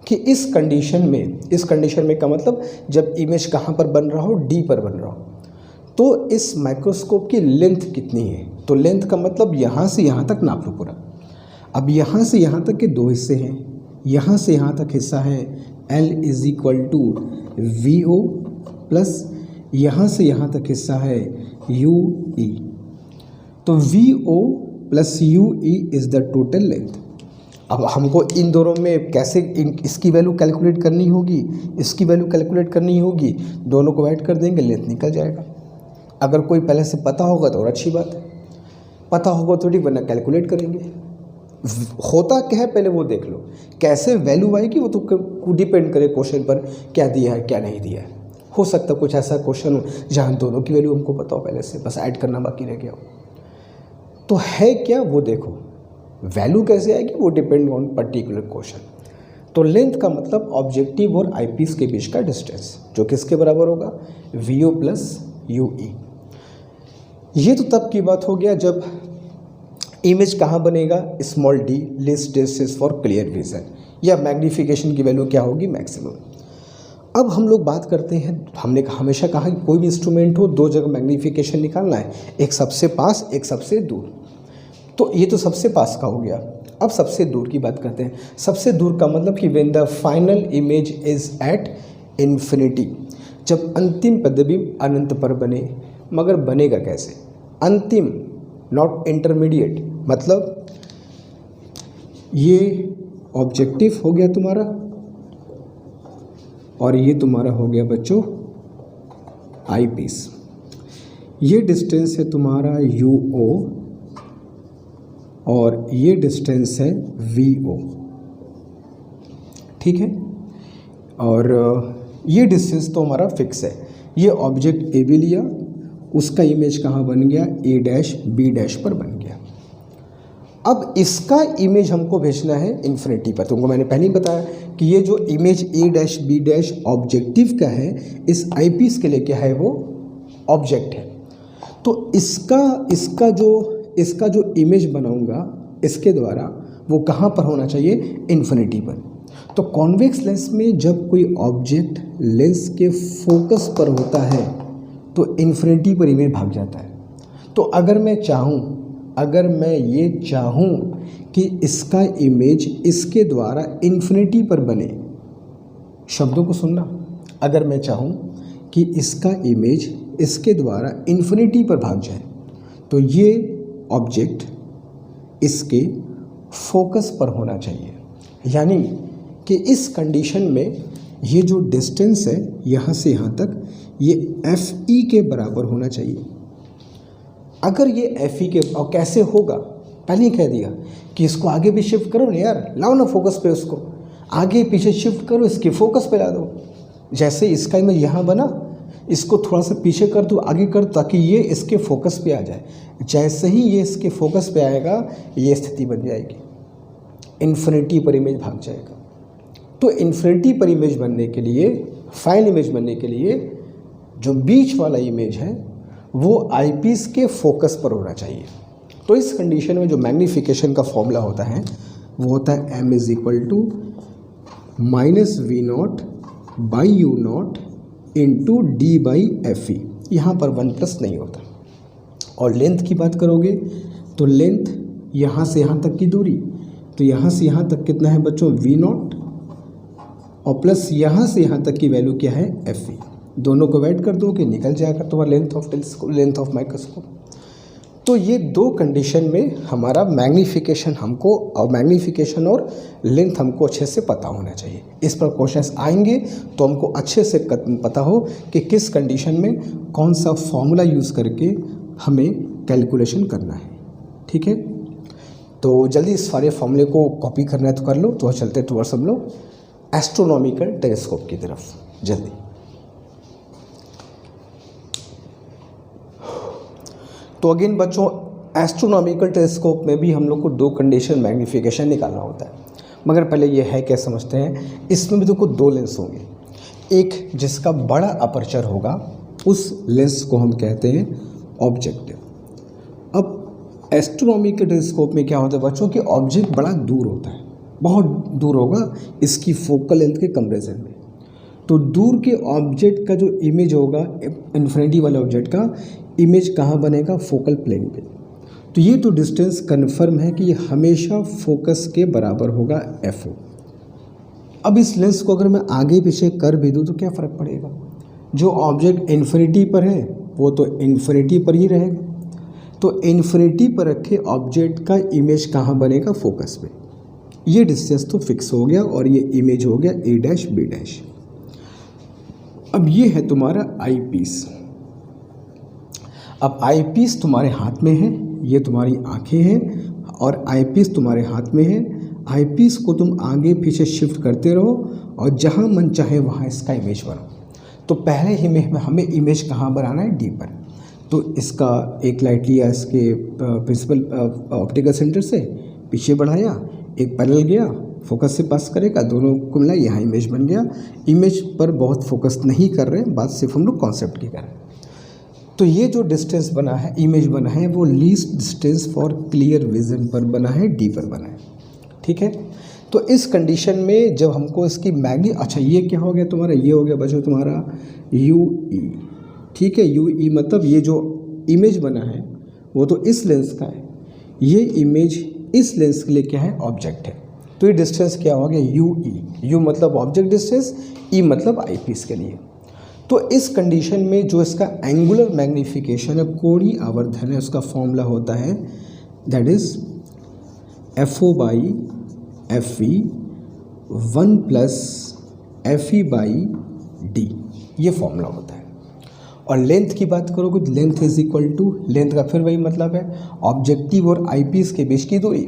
कि इस कंडीशन में का मतलब जब इमेज कहाँ पर बन रहा हो, डी पर बन रहा हो, तो इस माइक्रोस्कोप की लेंथ कितनी है? तो लेंथ का मतलब यहाँ से यहाँ तक नाप लो पूरा। अब यहाँ से यहाँ तक के दो हिस्से हैं, यहाँ से यहाँ तक हिस्सा है L is equal to V O plus यहाँ से यहाँ तक हिस्सा है यू ई। तो V O plus U E is the total length. अब हमको इन दोनों में कैसे इसकी वैल्यू कैलकुलेट करनी होगी, इसकी वैल्यू कैलकुलेट करनी होगी, दोनों को ऐड कर देंगे, लेंथ निकल जाएगा। अगर कोई पहले से पता होगा तो और अच्छी बात है, पता होगा तो ठीक, वरना कैलकुलेट करेंगे। होता क्या है पहले वो देख लो, कैसे वैल्यू आएगी वो तो डिपेंड करे क्वेश्चन पर क्या दिया है क्या नहीं दिया है। हो सकता है कुछ ऐसा क्वेश्चन हो जहाँ दोनों की वैल्यू हमको पता हो पहले से, बस ऐड करना बाकी रह गया हो। तो है क्या वो देखो, वैल्यू कैसे आएगी वो डिपेंड ऑन पर्टिकुलर क्वेश्चन। तो लेंथ का मतलब ऑब्जेक्टिव और आईपीस के बीच का डिस्टेंस, जो किसके बराबर होगा, V O plus U E. ये तो तब की बात हो गया जब इमेज कहाँ बनेगा, small D, less distance for clear vision, या मैग्नीफिकेशन की वैल्यू क्या होगी, मैक्सिमम। अब हम लोग बात करते हैं, हमने हमेशा कहा कि कोई भी इंस्ट्रूमेंट हो दो जगह मैग्नीफिकेशन निकालना है, एक सबसे पास एक सबसे दूर। तो ये तो सबसे पास का हो गया। अब सबसे दूर की बात करते हैं। सबसे दूर का मतलब कि when the final image is at infinity, जब अंतिम प्रतिबिंब अनंत पर बने। मगर बनेगा कैसे? अंतिम, नॉट इंटरमीडिएट। मतलब ये ऑब्जेक्टिव हो गया तुम्हारा और ये तुम्हारा हो गया बच्चों आई पीस। ये डिस्टेंस है तुम्हारा यू ओ और ये डिस्टेंस है वी ओ। ठीक है, और ये डिस्टेंस तो हमारा फिक्स है। ये ऑब्जेक्ट ए बी लिया, उसका इमेज कहाँ बन गया, ए डैश बी डैश पर बन गया। अब इसका इमेज हमको भेजना है इन्फिनिटी पर। तुमको मैंने पहले ही बताया कि ये जो image A dash B dash objective का है, इस आई पीस के लिए क्या है, वो ऑब्जेक्ट है। तो इसका जो इमेज बनाऊंगा इसके द्वारा वो कहाँ पर होना चाहिए, इन्फिनिटी पर। तो कॉन्वेक्स लेंस में जब कोई ऑब्जेक्ट लेंस के फोकस पर होता है तो इन्फिनिटी पर इमेज भाग जाता है। तो अगर मैं ये चाहूँ कि इसका इमेज इसके द्वारा इन्फिनिटी पर बने, शब्दों को सुनना, अगर मैं चाहूँ कि इसका इमेज इसके द्वारा इन्फिनिटी पर भाग जाए तो ये ऑब्जेक्ट इसके फोकस पर होना चाहिए। यानी कि इस कंडीशन में ये जो डिस्टेंस है यहाँ से यहाँ तक, ये एफ ई के बराबर होना चाहिए। अगर ये एफ ई के, और कैसे होगा, पहले ही कह दिया कि इसको आगे भी शिफ्ट करो ना यार, लाओ ना फोकस पे, उसको आगे पीछे शिफ्ट करो, इसके फोकस पे ला दो। जैसे इसका इमेज यहाँ बना, इसको थोड़ा सा पीछे कर दो, आगे कर, ताकि ये इसके फोकस पे आ जाए। जैसे ही ये इसके फोकस पे आएगा ये स्थिति बन जाएगी, इन्फिनिटी पर इमेज भाग जाएगा। तो इन्फिनिटी पर इमेज बनने के लिए, फाइनल इमेज बनने के लिए जो बीच वाला इमेज है वो आईपीस के फोकस पर होना चाहिए। तो इस कंडीशन में जो मैग्नीफिकेशन का फॉर्मूला होता है वो होता है m is equal to minus V not by U nought into D by F E. यहाँ पर 1+ नहीं होता। और लेंथ की बात करोगे तो लेंथ यहाँ से यहाँ तक की दूरी, तो यहाँ से यहाँ तक कितना है बच्चों, वी नॉट, और प्लस यहाँ से यहाँ तक की वैल्यू क्या है, एफ ई। दोनों को ऐड कर दो कि निकल जाएगा तुम्हारा length of telescope, length of microscope. तो ये दो कंडीशन में हमारा मैग्नीफिकेशन हमको और मैग्नीफिकेशन और लेंथ हमको अच्छे से पता होना चाहिए। इस पर क्वेश्चंस आएंगे तो हमको अच्छे से पता हो कि किस कंडीशन में कौन सा फॉर्मूला यूज़ करके हमें कैलकुलेशन करना है। ठीक है, तो जल्दी इस सारे फॉर्मूले को कॉपी करना है तो कर लो। तो चलते टुवर्ड्स हम लोग एस्ट्रोनॉमिकल टेलीस्कोप की तरफ जल्दी। तो अगेन बच्चों, एस्ट्रोनॉमिकल टेलीस्कोप में भी हम लोग को दो कंडीशन मैग्नीफिकेशन निकालना होता है, मगर पहले ये है क्या समझते हैं। इसमें भी देखो दो लेंस होंगे, एक जिसका बड़ा अपर्चर होगा उस लेंस को हम कहते हैं ऑब्जेक्टिव। अब एस्ट्रोनॉमिकल टेलीस्कोप में क्या होता है बच्चों कि ऑब्जेक्ट बड़ा दूर होता है, बहुत दूर होगा इसकी फोकल लेंथ के कंपैरिजन में। तो दूर के ऑब्जेक्ट का जो इमेज होगा, इन्फिनिटी वाले ऑब्जेक्ट का इमेज कहाँ बनेगा, फोकल प्लेन पे। तो ये तो डिस्टेंस कन्फर्म है कि ये हमेशा फोकस के बराबर होगा FO। अब इस लेंस को अगर मैं आगे पीछे कर भी दूँ तो क्या फ़र्क पड़ेगा, जो ऑब्जेक्ट इन्फिनिटी पर है वो तो इन्फिनिटी पर ही रहेगा। तो इन्फिनिटी पर रखे ऑब्जेक्ट का इमेज कहाँ बनेगा, फोकस पे। ये डिस्टेंस तो फिक्स हो गया और ये इमेज हो गया A' B'। अब ये है तुम्हारा आई पीस। अब आई पीस तुम्हारे हाथ में है, ये तुम्हारी आंखें हैं और आई पीस तुम्हारे हाथ में है। आई पीस को तुम आगे पीछे शिफ्ट करते रहो और जहाँ मन चाहे वहाँ इसका इमेज बनाओ। तो पहले ही में हमें इमेज कहाँ बनाना है, डी पर। तो इसका एक लाइट लिया इसके प्रिंसिपल ऑप्टिकल सेंटर से, पीछे बढ़ाया, एक पैरेलल गया, फोकस से पास करेगा, दोनों को मिला, यहाँ इमेज बन गया। इमेज पर बहुत फोकस नहीं कर रहे हैं, बात सिर्फ हम लोग कॉन्सेप्ट की कर रहे हैं। तो ये जो डिस्टेंस बना है, इमेज बना है, वो least distance for clear vision पर बना है, डी पर बना है। ठीक है, तो इस कंडीशन में जब हमको इसकी अच्छा ये क्या हो गया तुम्हारा, ये हो गया बच्चों तुम्हारा UE। ठीक है, UE मतलब ये जो इमेज बना है वो तो इस लेंस का है, ये इमेज इस लेंस के लिए क्या है, ऑब्जेक्ट है। तो ये डिस्टेंस क्या हो गया, UE। U मतलब ऑब्जेक्ट डिस्टेंस, E मतलब आई पीस के लिए। तो इस कंडीशन में जो इसका एंगुलर मैग्नीफिकेशन है, कोणीय आवर्धन है, उसका फॉर्मूला होता है दैट इज FO/FE 1 + FE/D, ये फॉर्मूला होता है। और लेंथ की बात करोगे तो length is equal to, length का फिर वही मतलब है ऑब्जेक्टिव और आई पीस के बीच की दूरी।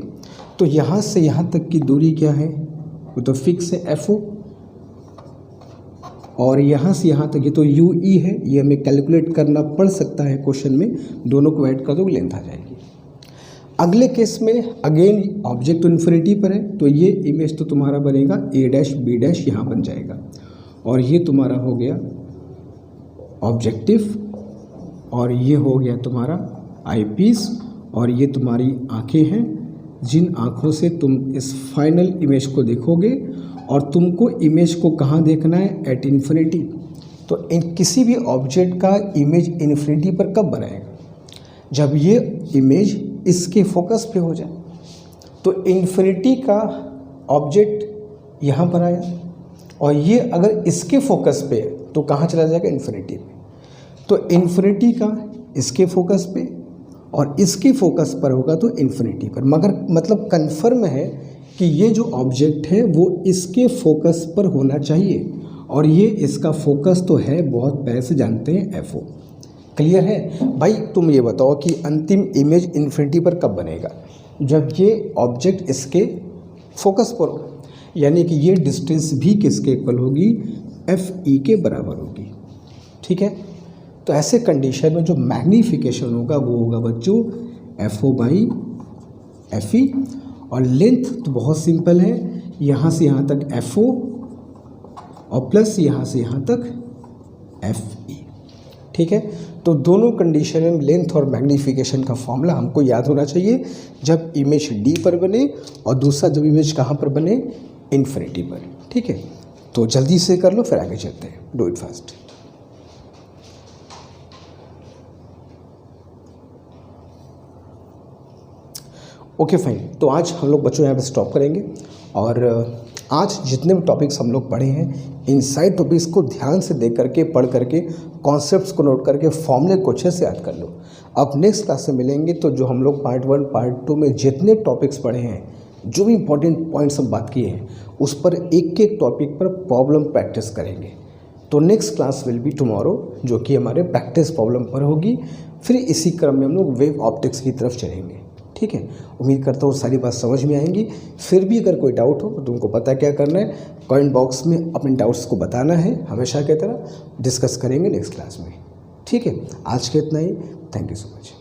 तो यहाँ से यहाँ तक की दूरी क्या है, वो तो फिक्स है FO, और यहाँ से यहाँ तक ये तो UE है, ये हमें कैलकुलेट करना पड़ सकता है क्वेश्चन में, दोनों को ऐड कर दो लेंथ आ जाएगी। अगले केस में अगेन ऑब्जेक्ट तो इन्फिनिटी पर है, तो ये इमेज तो तुम्हारा बनेगा A' B' यहाँ बन जाएगा, और ये तुम्हारा हो गया ऑब्जेक्टिव, और ये हो गया तुम्हारा आई पीस, और ये तुम्हारी आंखें हैं जिन आँखों से तुम इस फाइनल इमेज को देखोगे। और तुमको इमेज को कहाँ देखना है, एट इन्फिनिटी। तो किसी भी ऑब्जेक्ट का इमेज इन्फिनिटी पर कब बनाएगा, जब ये इमेज इसके फोकस पे हो जाए। तो इन्फिनिटी का ऑब्जेक्ट यहाँ पर आया, और ये अगर इसके फोकस पे है तो कहाँ चला जाएगा, इन्फिनिटी पे। तो इन्फिनिटी का इसके फोकस पे और इसके फोकस पर होगा तो इन्फिनिटी पर। मगर मतलब कन्फर्म है कि ये जो ऑब्जेक्ट है वो इसके फोकस पर होना चाहिए, और ये इसका फोकस तो है, बहुत पहले से जानते हैं FO। क्लियर है भाई। तुम ये बताओ कि अंतिम इमेज इन्फिनिटी पर कब बनेगा, जब ये ऑब्जेक्ट इसके फोकस पर हो, यानी कि ये डिस्टेंस भी किसके इक्वल होगी, FE के बराबर होगी। ठीक है, तो ऐसे कंडीशन में जो मैग्नीफिकेशन होगा वो होगा बच्चों FO/FE, और लेंथ तो बहुत सिंपल है, यहाँ से यहाँ तक FO और प्लस यहाँ से यहाँ तक FE। ठीक है, तो दोनों कंडीशन में लेंथ और मैग्नीफिकेशन का फॉर्मूला हमको याद होना चाहिए, जब इमेज D पर बने और दूसरा जब इमेज कहाँ पर बने, इन्फिनिटी पर। ठीक है, तो जल्दी से कर लो फिर आगे चलते हैं, do it fast. Okay fine, तो आज हम लोग बच्चों यहाँ पे स्टॉप करेंगे, और आज जितने भी टॉपिक्स हम लोग पढ़े हैं, इन सारे टॉपिक्स को ध्यान से देख करके, पढ़ करके, कॉन्सेप्ट्स को नोट करके, फॉर्मूले को अच्छे से याद कर लो। अब नेक्स्ट क्लास में मिलेंगे तो जो हम लोग पार्ट 1 पार्ट 2 में जितने टॉपिक्स पढ़े हैं, जो भी इंपॉर्टेंट पॉइंट्स हम बात किए हैं, उस पर एक एक टॉपिक पर प्रॉब्लम प्रैक्टिस करेंगे। तो next class will be tomorrow, जो कि हमारे प्रैक्टिस प्रॉब्लम पर होगी। फिर इसी क्रम में हम लोग वेव ऑप्टिक्स की तरफ चलेंगे। ठीक है, उम्मीद करता हूँ सारी बात समझ में आएंगी। फिर भी अगर कोई डाउट हो तो तुमको पता क्या करना है, कमेंट बॉक्स में अपने डाउट्स को बताना है। हमेशा की तरह डिस्कस करेंगे नेक्स्ट क्लास में। ठीक है, आज के इतना ही। Thank you so much.